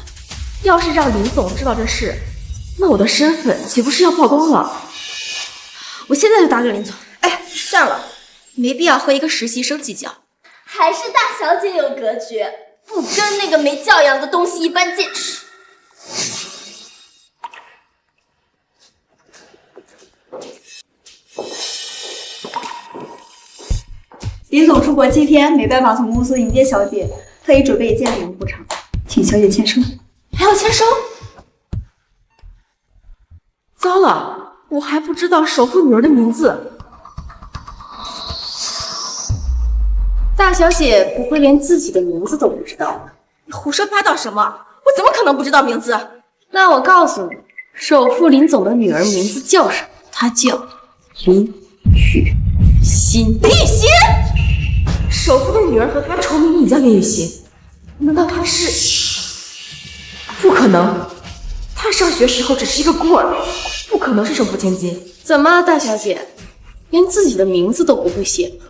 要是让林总知道这事，那我的身份岂不是要曝光了？我现在就打给林总。哎，算了，没必要和一个实习生计较。还是大小姐有格局，不跟那个没教养的东西一般见识。林总出国7天，没办法从公司迎接小姐，特意准备一件礼物补偿，请小姐签收。还要签收？糟了，我还不知道首富女儿的名字。大小姐不会连自己的名字都不知道吧？你胡说八道什么？我怎么可能不知道名字？那我告诉你，首富林总的女儿名字叫什么？她叫林雨欣。林雨欣？首富的女儿和她重名也叫林雨欣？难道她是？不可能，她上学时候只是一个孤儿，不可能是首富千金。怎么，大小姐连自己的名字都不会写吗？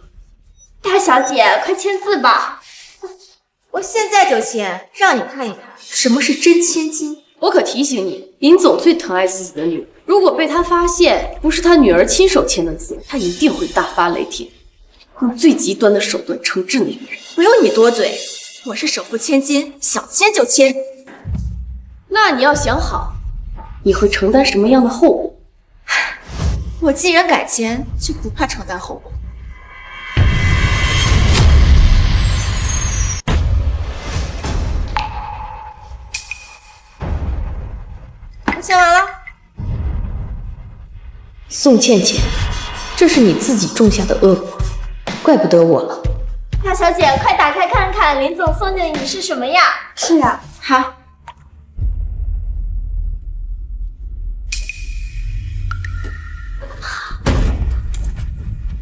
大小姐，快签字吧！我现在就签，让你看一看什么是真千金。我可提醒你，林总最疼爱自己的女儿，如果被他发现不是他女儿亲手签的字，他一定会大发雷霆，用最极端的手段惩治那个人。不用你多嘴，我是首富千金，想签就签。那你要想好，你会承担什么样的后果？我既然敢签，就不怕承担后果。我签完了。宋倩倩，这是你自己种下的恶果，怪不得我了。大小姐，快打开看看，林总送给你是什么呀？是啊，好。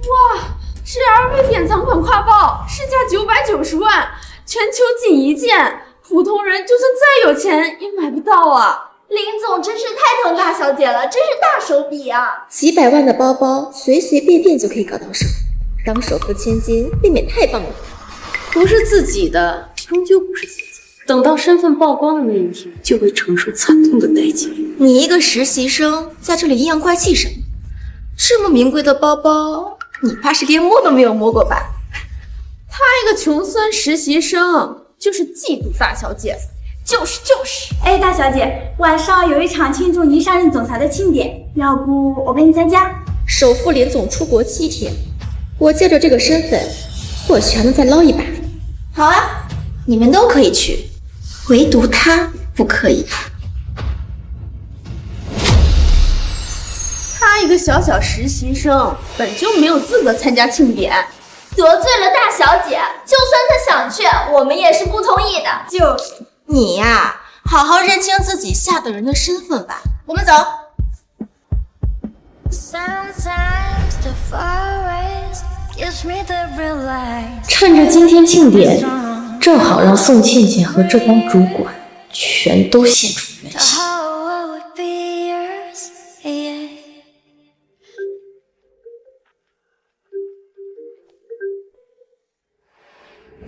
哇，是 LV 典藏款挎包，市价990万，全球仅一件，普通人就算再有钱也买不到啊！林总真是太疼大小姐了，真是大手笔啊！几百万的包包，随随便便就可以搞到手，当首富千金未免太棒了。不是自己的，终究不是自己。等到身份曝光的那一天，就会承受惨痛的代价。你一个实习生，在这里阴阳怪气什么？这么名贵的包包，你怕是连摸都没有摸过吧？他一个穷酸实习生，就是嫉妒大小姐。就是。哎，大小姐，晚上有一场庆祝您上任总裁的庆典，要不我陪你参加？首富林总出国7天，我借着这个身份，或许还能再捞一把。好啊，你们都可以去，唯独他不可以。他一个小实习生，本就没有资格参加庆典，得罪了大小姐，就算他想去，我们也是不同意的。就是你呀，好好认清自己下等人的身份吧。我们走。趁着今天庆典，正好让宋倩倩和这帮主管全都现出原形。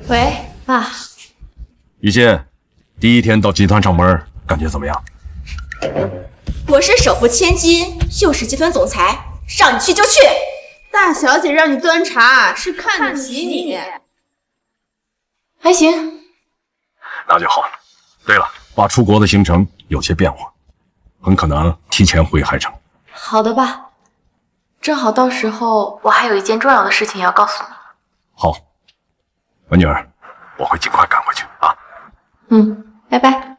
喂，爸。于心，第一天到集团上班，感觉怎么样？我是首富千金，又是集团总裁，让你去就去。大小姐让你端茶，是看得起你。还行。那就好。对了，爸出国的行程有些变化，很可能提前回海城。好的吧，正好到时候我还有一件重要的事情要告诉你。好，我女儿，我会尽快赶回去啊。拜拜。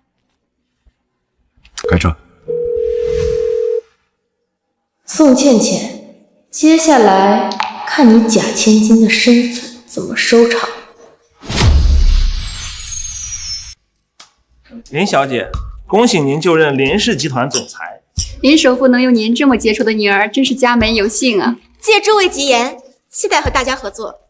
开车。宋倩倩，接下来看你假千金的身份怎么收场。林小姐，恭喜您就任林氏集团总裁。林首富能有您这么杰出的女儿，真是家门有幸啊！借诸位吉言，期待和大家合作。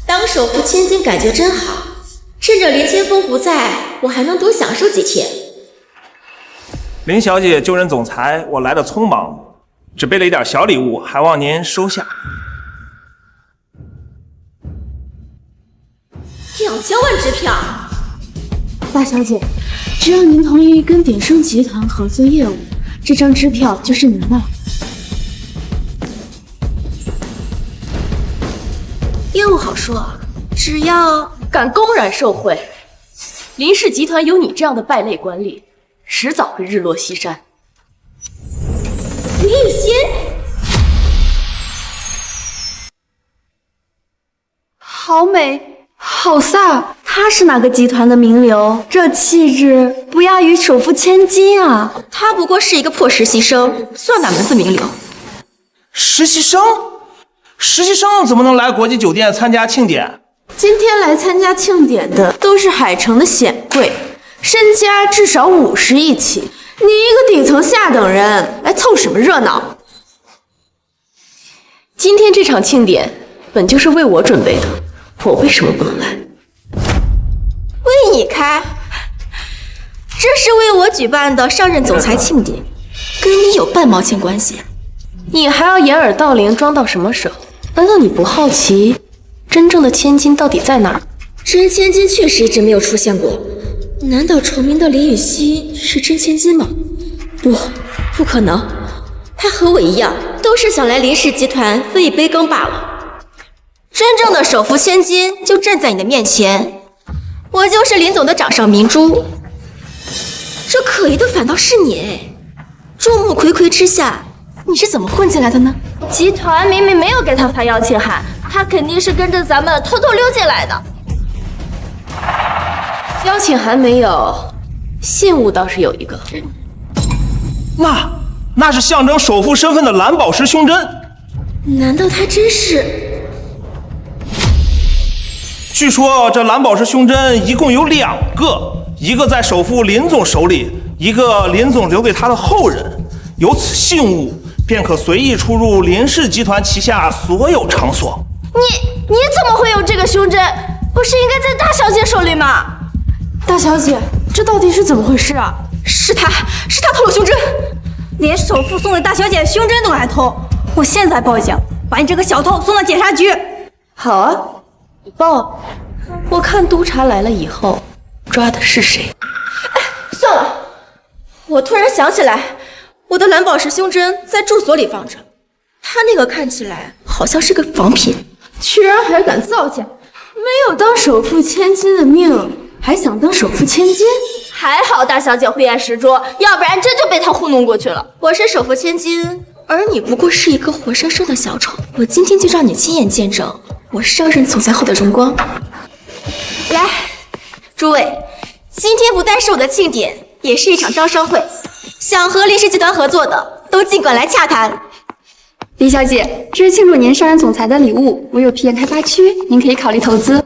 当首富千金感觉真好，趁着林千峰不在，我还能多享受几天。林小姐就任总裁，我来的匆忙，只备了一点小礼物，还望您收下。2000万支票，大小姐，只要您同意跟鼎盛集团合作业务，这张支票就是您的。业务好说，只要敢公然受贿，林氏集团有你这样的败类管理，迟早会日落西山。李雨欣，好美，好飒，她是哪个集团的名流？这气质不亚于首富千金啊！她不过是一个破实习生，算哪门子名流？实习生？实习生怎么能来国际酒店参加庆典？今天来参加庆典的都是海城的显贵，身家至少50亿起。你一个顶层下等人，来凑什么热闹？今天这场庆典本就是为我准备的，我为什么不能来？为你开？这是为我举办的上任总裁庆典，跟你有半毛钱关系？你还要掩耳盗铃装到什么时候？难道你不好奇真正的千金到底在哪儿？真千金确实一直没有出现过，难道重名的李雨熙是真千金吗？不可能，她和我一样，都是想来林氏集团分一杯羹罢了。真正的首富千金就站在你的面前，我就是林总的掌上明珠。这可疑的反倒是你哎！众目睽睽之下，你是怎么混进来的呢？集团明明没有给他发邀请函，他肯定是跟着咱们偷偷溜进来的。邀请函没有，信物倒是有一个。那是象征首富身份的蓝宝石胸针。难道他真是？据说这蓝宝石胸针一共有2个，一个在首富林总手里，一个林总留给他的后人。有此信物，便可随意出入林氏集团旗下所有场所。你怎么会有这个胸针？不是应该在大小姐手里吗？大小姐，这到底是怎么回事啊？是他偷了胸针，连首富送给大小姐的胸针都敢偷！我现在报警，把你这个小偷送到检察局。好啊，你报，我看督察来了以后抓的是谁。算了，我突然想起来，我的蓝宝石胸针在住所里放着，他那个看起来好像是个仿品。居然还敢造假！没有当首富千金的命，还想当首富千金？还好大小姐慧眼识珠，要不然真就被他糊弄过去了。我是首富千金，而你不过是一个活生生的小丑。我今天就让你亲眼见证我上任总裁后的荣光。来，诸位，今天不但是我的庆典，也是一场招商会，想和林氏集团合作的都尽管来洽谈。李小姐，这是庆祝您上任总裁的礼物，我有批研开发区，您可以考虑投资。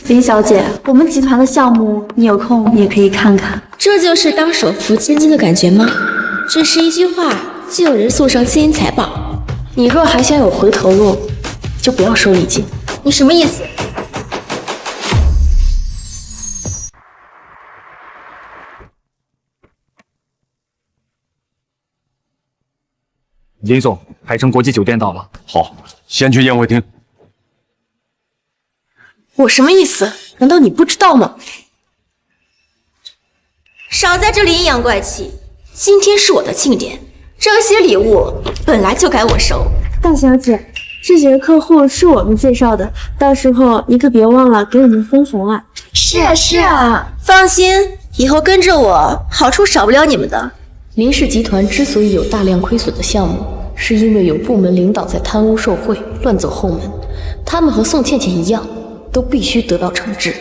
林小姐，我们集团的项目，你有空也可以看看。这就是当首富千金的感觉吗？只是一句话，就有人送上金银财宝。你若还想有回头路，就不要收礼金。你什么意思？林总，海城国际酒店到了。好，先去宴会厅。我什么意思？难道你不知道吗？少在这里阴阳怪气！今天是我的庆典，这些礼物本来就该我收。大小姐，这几个客户是我们介绍的，到时候你可别忘了给我们分红啊！是啊，放心，以后跟着我，好处少不了你们的。林氏集团之所以有大量亏损的项目，是因为有部门领导在贪污受贿、乱走后门，他们和宋倩倩一样，都必须得到惩治。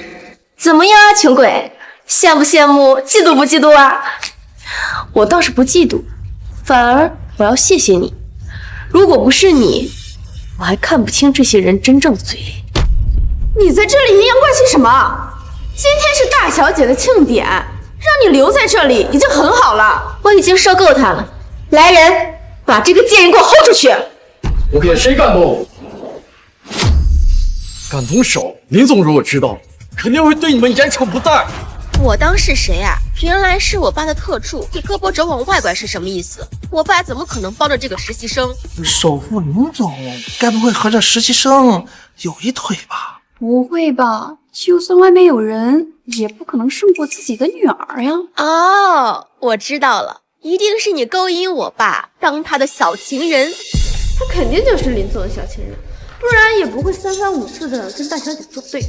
怎么样啊，穷鬼？羡不羡慕？嫉妒不嫉妒啊？我倒是不嫉妒，反而我要谢谢你。如果不是你，我还看不清这些人真正的嘴脸。你在这里阴阳怪气什么？今天是大小姐的庆典，让你留在这里已经很好了。我已经受够他了。来人，把这个贱人给我轰出去！我看谁敢动？敢动手，林总如果知道，肯定会对你们严惩不贷。我当是谁啊？原来是我爸的特助，你胳膊肘往外拐是什么意思？我爸怎么可能帮着这个实习生？首富林总该不会和这实习生有一腿吧？不会吧？就算外面有人，也不可能胜过自己的女儿呀。哦，我知道了，一定是你勾引我爸，当他的小情人。他肯定就是林总的小情人，不然也不会3番5次的跟大小姐作对。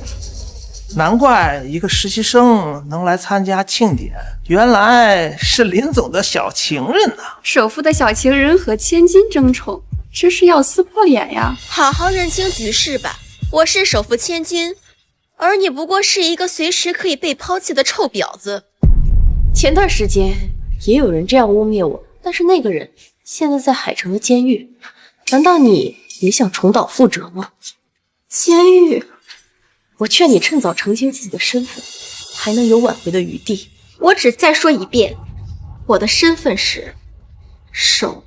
难怪一个实习生能来参加庆典，原来是林总的小情人呢。首富的小情人和千金争宠，这是要撕破脸呀！好好认清局势吧，我是首富千金，而你不过是一个随时可以被抛弃的臭婊子。前段时间也有人这样污蔑我，但是那个人现在在海城的监狱。难道你也想重蹈覆辙吗？监狱，我劝你趁早澄清自己的身份，还能有挽回的余地。我只再说一遍，我的身份是首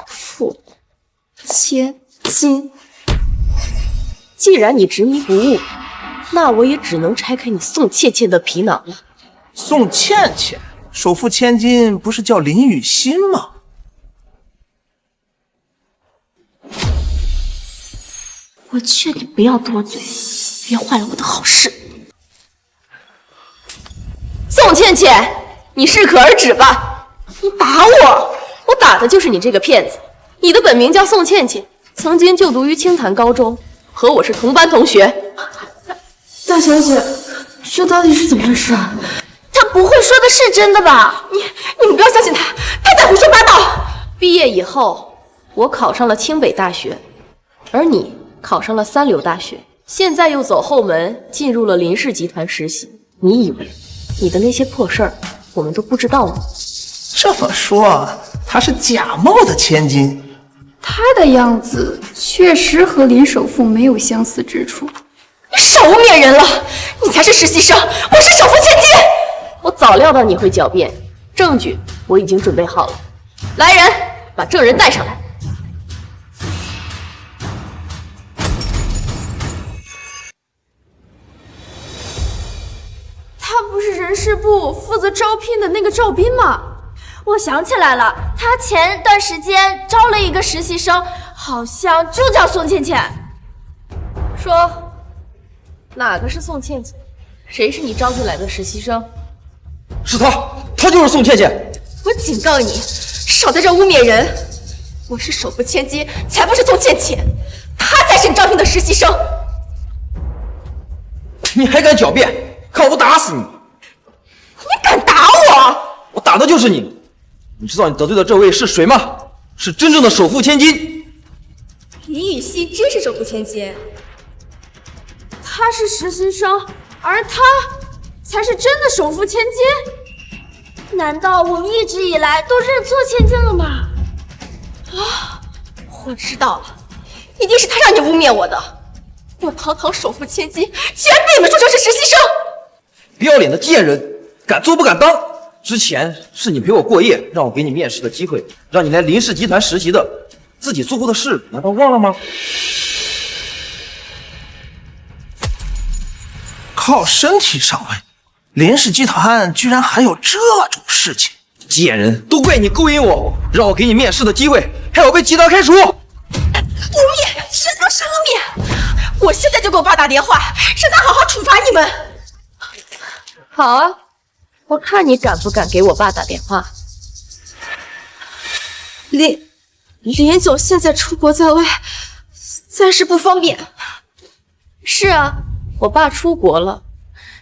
富千金。既然你执迷不悟，那我也只能拆开你宋倩倩的皮囊了。宋倩倩，首富千金不是叫林雨欣吗？我劝你不要多嘴，别坏了我的好事。宋倩倩，你适可而止吧！你打我，我打的就是你这个骗子。你的本名叫宋倩倩，曾经就读于清潭高中，和我是同班同学。大小姐，这到底是怎么回事啊？他不会说的是真的吧？你们不要相信他，他在胡说八道。毕业以后，我考上了清北大学，而你考上了3流大学，现在又走后门进入了林氏集团实习。你以为你的那些破事儿我们都不知道吗？这么说，她是假冒的千金。他的样子确实和林首富没有相似之处。你少污蔑人了！你才是实习生，我是首富千金。我早料到你会狡辩，证据我已经准备好了。来人，把证人带上来。他不是人事部负责招聘的那个赵斌吗？我想起来了，他前段时间招了一个实习生，好像就叫宋倩倩。说，哪个是宋倩倩？谁是你招进来的实习生？是她就是宋倩倩。我警告你，少在这污蔑人！我是首富千金，才不是宋倩倩，她才是你招聘的实习生。你还敢狡辩？看我不打死你！你敢打我？我打的就是你！你知道你得罪的这位是谁吗？是真正的首富千金。李雨熙真是首富千金，她是实习生，而她才是真的首富千金。难道我们一直以来都认错千金了吗？啊，我知道了，一定是他让你污蔑我的。我堂堂首富千金，居然被你们说成是实习生！不要脸的贱人，敢做不敢当！之前是你陪我过夜，让我给你面试的机会，让你来林氏集团实习的，自己做过的事难道忘了吗？靠身体上位，林氏集团居然还有这种事情！贱人，都怪你勾引我，让我给你面试的机会，害我被集团开除！污蔑，什么是污蔑？我现在就给我爸打电话，让他好好处罚你们。好啊，我看你敢不敢给我爸打电话。林总现在出国在外，暂时不方便。是啊，我爸出国了，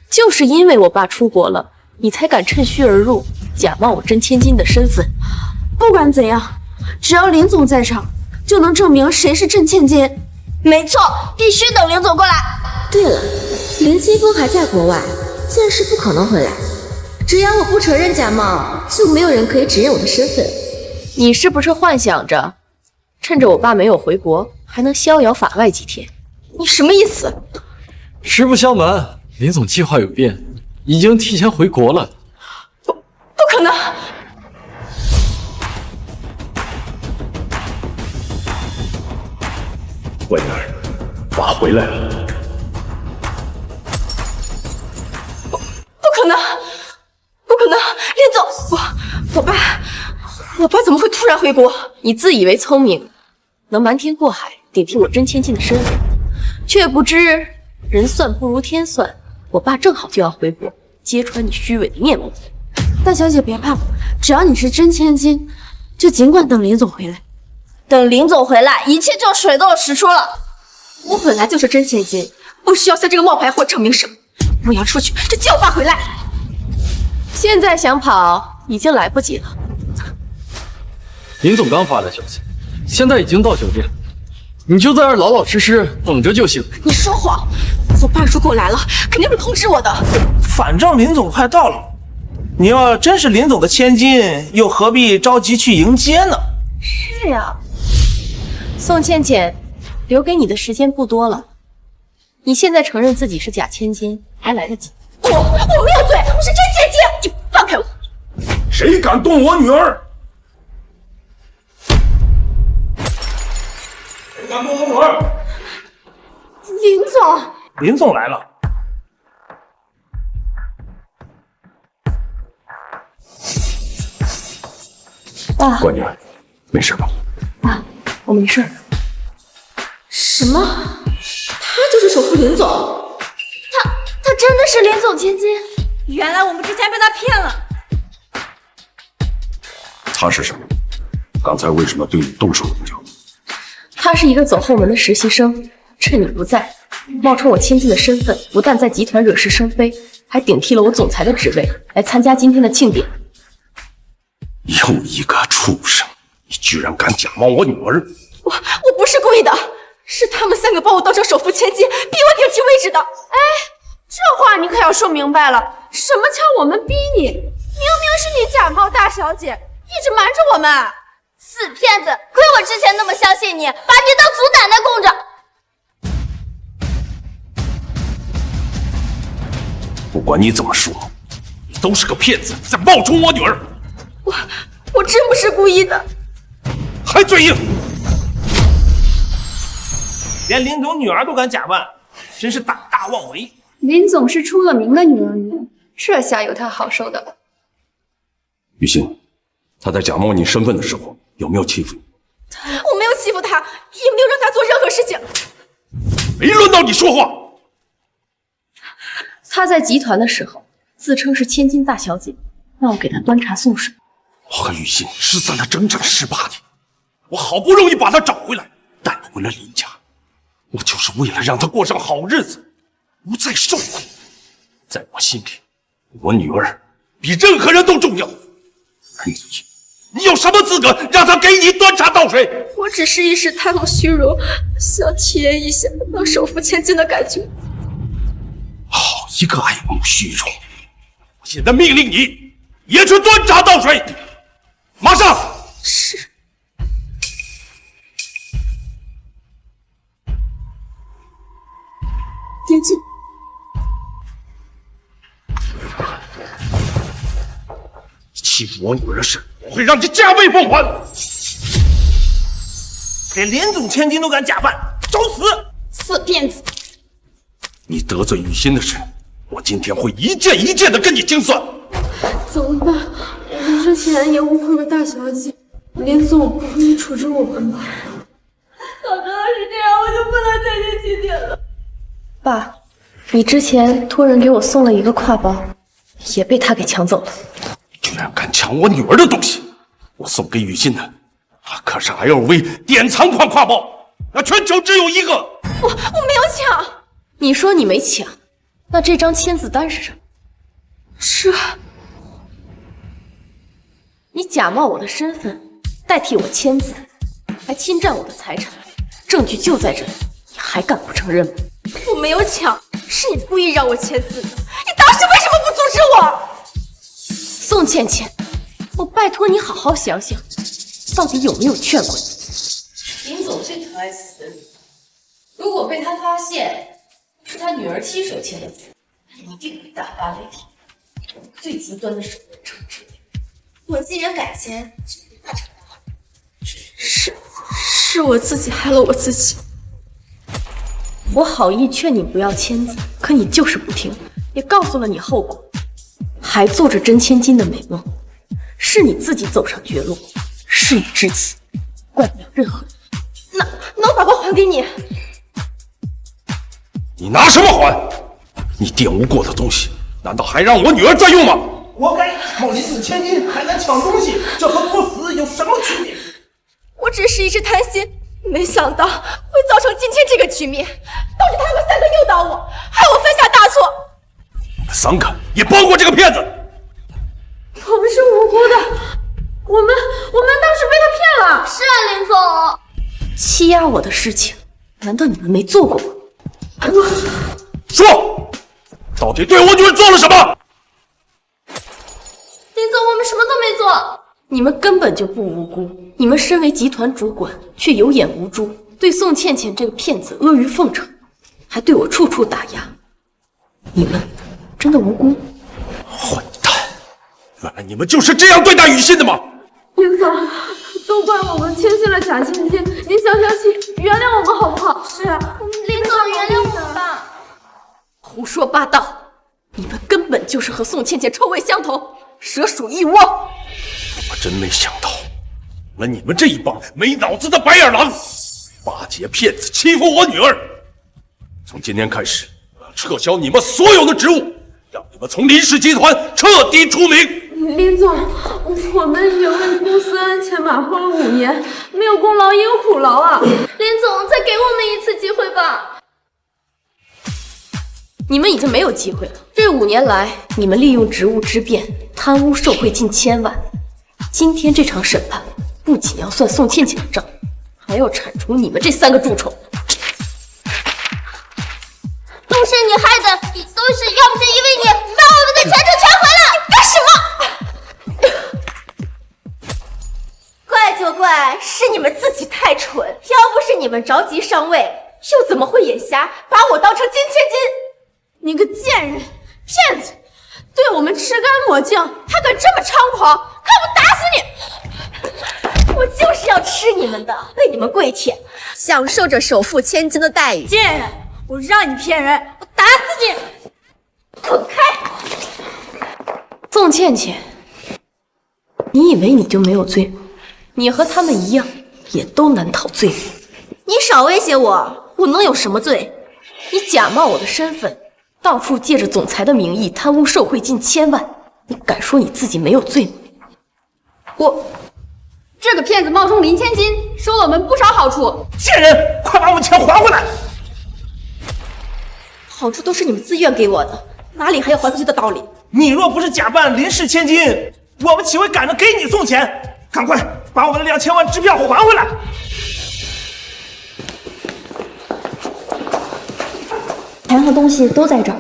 就是因为我爸出国了，你才敢趁虚而入，假冒我真千金的身份。不管怎样，只要林总在场，就能证明谁是真千金。没错，必须等林总过来。对了，林清风还在国外，暂时不可能回来。只要我不承认假冒，就没有人可以指认我的身份。你是不是幻想着，趁着我爸没有回国，还能逍遥法外几天？你什么意思？实不相瞒，林总计划有变，已经提前回国了。不可能！乖女儿，爸回来了。不可能！不可能！林总，我爸怎么会突然回国？你自以为聪明，能瞒天过海，顶替我真千金的身份，却不知人算不如天算。我爸正好就要回国，揭穿你虚伪的面目。大小姐别怕，只要你是真千金，就尽管等林总回来。等林总回来，一切就水到渠出了。我本来就是真千金，不需要向这个冒牌货证明什么。我要出去，就叫我爸回来。现在想跑已经来不及了。林总刚发的消息，现在已经到酒店，你就在这儿老老实实等着就行。你说谎！我爸如果来了，肯定会通知我的。反正林总快到了，你要真是林总的千金，又何必着急去迎接呢？是呀，宋倩倩，留给你的时间不多了。你现在承认自己是假千金，还来得及。我没有罪，我是真千金！你放开我！谁敢动我女儿？谁敢动我女儿？林总，林总来了。爸，乖女儿，没事吧？爸，我没事。什么？他就是首富林总？他真的是林总千金？原来我们之前被他骗了。他是什么？刚才为什么对你动手动脚？他是一个走后门的实习生，趁你不在，冒充我千金的身份，不但在集团惹是生非，还顶替了我总裁的职位，来参加今天的庆典。又一个畜生！你居然敢假冒我女儿！我不是故意的，是他们三个把我当成首富千金，逼我顶替位置的。哎，这话你可要说明白了，什么叫我们逼你？是你假冒大小姐，一直瞒着我们。死骗子，亏我之前那么相信你，把你当祖奶奶供着。不管你怎么说，你都是个骗子，在冒充我女儿。我真不是故意的。还嘴硬，连林总女儿都敢假扮，真是胆大妄为。林总是出了名的女人缘，这下有他好受的了。雨欣，他在假冒你身份的时候，有没有欺负你？我没有欺负他，也没有让他做任何事情。没轮到你说话。他在集团的时候，自称是千金大小姐，让我给他端茶送水。我和雨欣失散了整整18年，我好不容易把她找回来，带回了林家，我就是为了让她过上好日子，不再受苦。在我心里，我女儿比任何人都重要。而你有什么资格让她给你端茶倒水？我只是一时贪慕虚荣，想体验一下当首富千金的感觉。好一个爱慕虚荣！我现在命令你也去端茶倒水，马上！是。林总，欺负我女儿的事，我会让你加倍奉还！连林总千金都敢假扮，找死！死骗子！你得罪雨欣的事，我今天会一件一件的跟你清算。怎么办？我们之前也误会了大小姐，林总，你处置我们吧。早知道是这样，我就不能再见起点了。爸，你之前托人给我送了一个挎包，也被他给抢走了。居然敢抢我女儿的东西！我送给雨欣的，可是 LV 典藏款挎包，那全球只有一个。我没有抢。你说你没抢，那这张签字单是什么？是。你假冒我的身份，代替我签字，还侵占我的财产，证据就在这里，你还敢不承认吗？我没有抢，是你故意让我签字的。你当时为什么不阻止我？宋倩倩，我拜托你好好想想，到底有没有劝过你？林总最疼爱自己的女儿，如果被他发现是他女儿亲手签的字，一定会大发雷霆，用最极端的手段惩治你。我既然敢签，就不怕惩罚。是我自己害了我自己。我好意劝你不要签字，可你就是不听，也告诉了你后果，还做着真千金的美梦。是你自己走上绝路，事已至此，怪不了任何人。那我把包还给你。你拿什么还？你玷污过的东西，难道还让我女儿再用吗？活该！冒林总千金还敢抢东西，这和作死有什么区别？我只是一时贪心，没想到会造成今天这个局面，导致他们3个诱导我，害我犯下大错。你们3个也包括这个骗子。我们是无辜的，我们当时被他骗了。是啊，林总。欺压我的事情，难道你们没做过吗？说，到底对我女儿做了什么？林总，我们什么都没做。你们根本就不无辜，你们身为集团主管，却有眼无珠，对宋倩倩这个骗子阿谀奉承，还对我处处打压。你们真的无辜？混蛋！原来你们就是这样对待雨欣的吗？林总，都怪我们签下了假千金，您消消气，原谅我们好不好？是啊，林总原谅我们吧。胡说八道！你们根本就是和宋倩倩臭味相投，蛇鼠一窝。我真没想到，你们这一帮没脑子的白眼狼，巴结骗子欺负我女儿。从今天开始，我要撤销你们所有的职务，让你们从林氏集团彻底除名。林总，我们也为公司鞍前马后了5年，没有功劳也有苦劳啊。林总，再给我们一次机会吧。你们已经没有机会了。这5年来，你们利用职务之便，贪污受贿近1000万。今天这场审判，不仅要算宋倩倩的账，还要铲除你们这3个蛀虫。都是你害的，都是要不是因为你，把我们的前程全毁了。你干什么？你们着急上位，又怎么会眼瞎把我当成金千金？你个贱人，骗子，对我们吃干抹净，还敢这么猖狂！看我打死你！我就是要吃你们的，为你们跪舔，享受着首富千金的待遇。贱人，我让你骗人，我打死你！滚开！宋倩倩，你以为你就没有罪吗？你和他们一样，也都难逃罪名。你少威胁我，我能有什么罪？你假冒我的身份，到处借着总裁的名义贪污受贿近千万，你敢说你自己没有罪吗？这个骗子冒充林千金，收了我们不少好处。贱人，快把我们钱还回来！好处都是你们自愿给我的，哪里还有还回去的道理？你若不是假扮林氏千金，我们岂会赶着给你送钱？赶快把我们的2000万支票还回来！钱和东西都在这儿。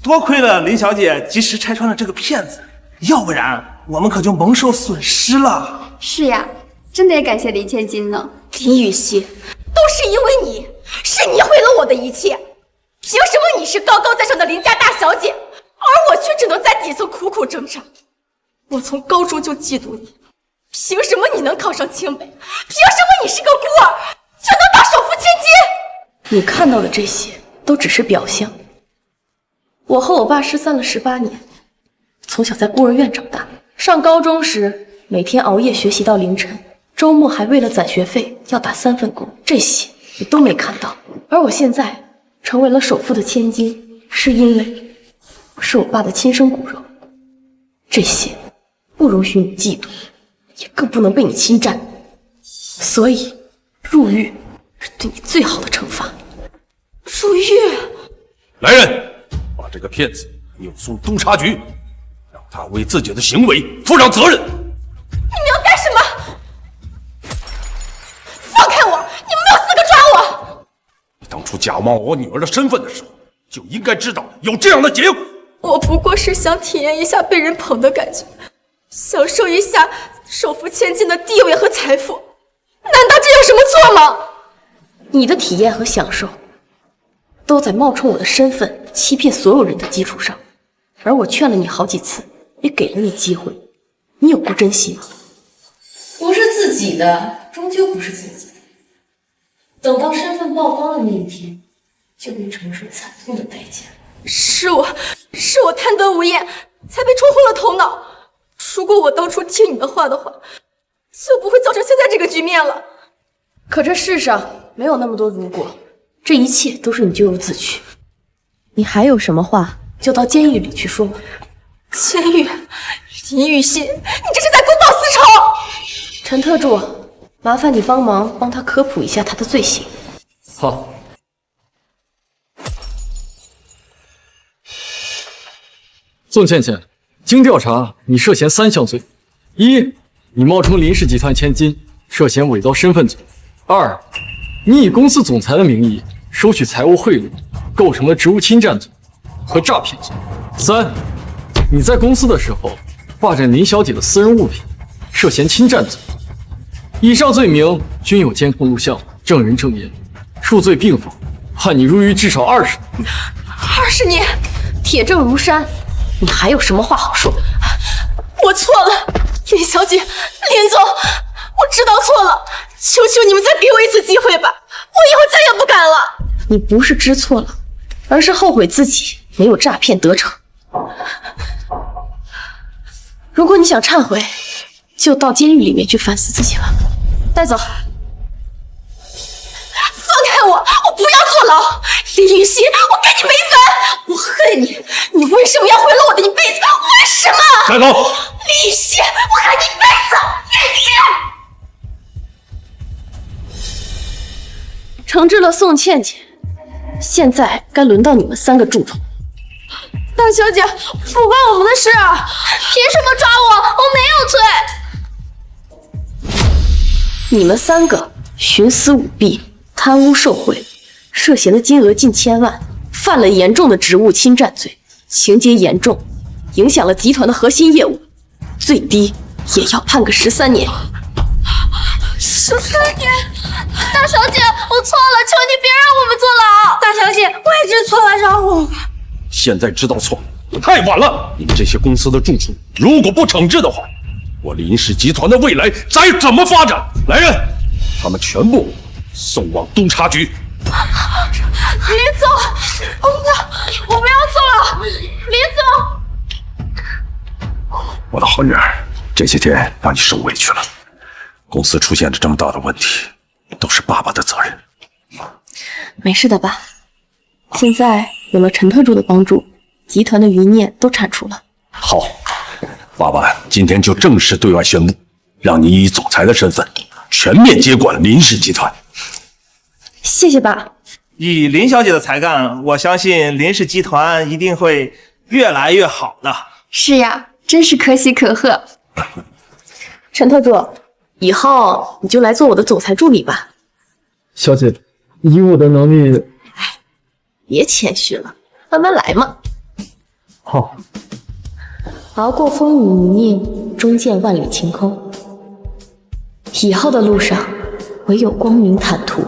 多亏了林小姐及时拆穿了这个骗子，要不然我们可就蒙受损失了。是呀，真得感谢林千金呢。林雨熙，都是因为你，是你毁了我的一切。凭什么你是高高在上的林家大小姐，而我却只能在底层苦苦挣扎？我从高中就嫉妒你，凭什么你能考上清北？凭什么你是个孤儿就能当首富千金？你看到的这些都只是表象。我和我爸失散了18年，从小在孤儿院长大。上高中时，每天熬夜学习到凌晨，周末还为了攒学费要打3份工，这些你都没看到。而我现在成为了首富的千金，是因为我是我爸的亲生骨肉。这些不容许你嫉妒，也更不能被你侵占。所以，入狱是对你最好的惩罚。入狱！来人！把这个骗子扭送督察局，让他为自己的行为负上责任。你们要干什么？放开我！你们没有资格抓我！你当初假冒我女儿的身份的时候，就应该知道有这样的结果。我不过是想体验一下被人捧的感觉，享受一下首富千金的地位和财富，难道这有什么错吗？你的体验和享受都在冒充我的身份欺骗所有人的基础上，而我劝了你好几次，也给了你机会，你有不珍惜吗？不是自己的，终究不是自己的。等到身份曝光的那一天，就会承受惨痛的代价。是我贪得无厌，才被冲昏了头脑。如果我当初听你的话的话，就不会造成现在这个局面了。可这世上没有那么多如果，这一切都是你咎由自取。你还有什么话，就到监狱里去说吧。监狱？林雨熙，你这是在公报私仇！陈特助，麻烦你帮他科普一下他的罪行。好。宋倩倩，经调查，你涉嫌3项罪：一，你冒充林氏集团千金，涉嫌伪造身份罪；二，你以公司总裁的名义收取财务贿赂，构成了职务侵占罪和诈骗罪；三，你在公司的时候霸占林小姐的私人物品，涉嫌侵占罪。以上罪名均有监控录像，证人证言，数罪并罚，判你入狱至少20年。20年？铁证如山。你还有什么话好说？我错了，林小姐，林总，我知道错了，求求你们再给我一次机会吧，我以后再也不敢了。你不是知错了，而是后悔自己没有诈骗得逞。如果你想忏悔，就到监狱里面去反思自己吧。带走。放开我！我不要坐牢！林雨熙，我跟你没完！我恨你！你为什么要毁了我的一辈子？为什么？站好！林雨熙，我恨你一辈子！雨熙！惩治了宋倩倩，现在该轮到你们3个蛀虫。大小姐，不关我们的事，凭什么抓我？我没有罪。你们3个徇私舞弊、贪污受贿，涉嫌的金额近千万，犯了严重的职务侵占罪，情节严重，影响了集团的核心业务，最低也要判个13年。13年！大小姐，我错了，求你别让我们坐牢。大小姐，我也知错了，饶我吧。现在知道错太晚了！你们这些公司的蛀虫，如果不惩治的话，我林氏集团的未来该怎么发展？来人，他们全部送往督察局。林总，我们要走了。林总，我的好女儿，这些天让你受委屈了。公司出现了这么大的问题，都是爸爸的责任。没事的吧？现在有了陈特助的帮助，集团的余孽都铲除了。好，爸爸今天就正式对外宣布，让你以总裁的身份全面接管林氏集团。谢谢爸。以林小姐的才干，我相信林氏集团一定会越来越好的。是呀，真是可喜可贺。陈特助，以后你就来做我的总裁助理吧。小姐，以我的能力，别谦虚了，慢慢来嘛。好。熬过风雨泥泞，终见万里晴空。以后的路上，唯有光明坦途。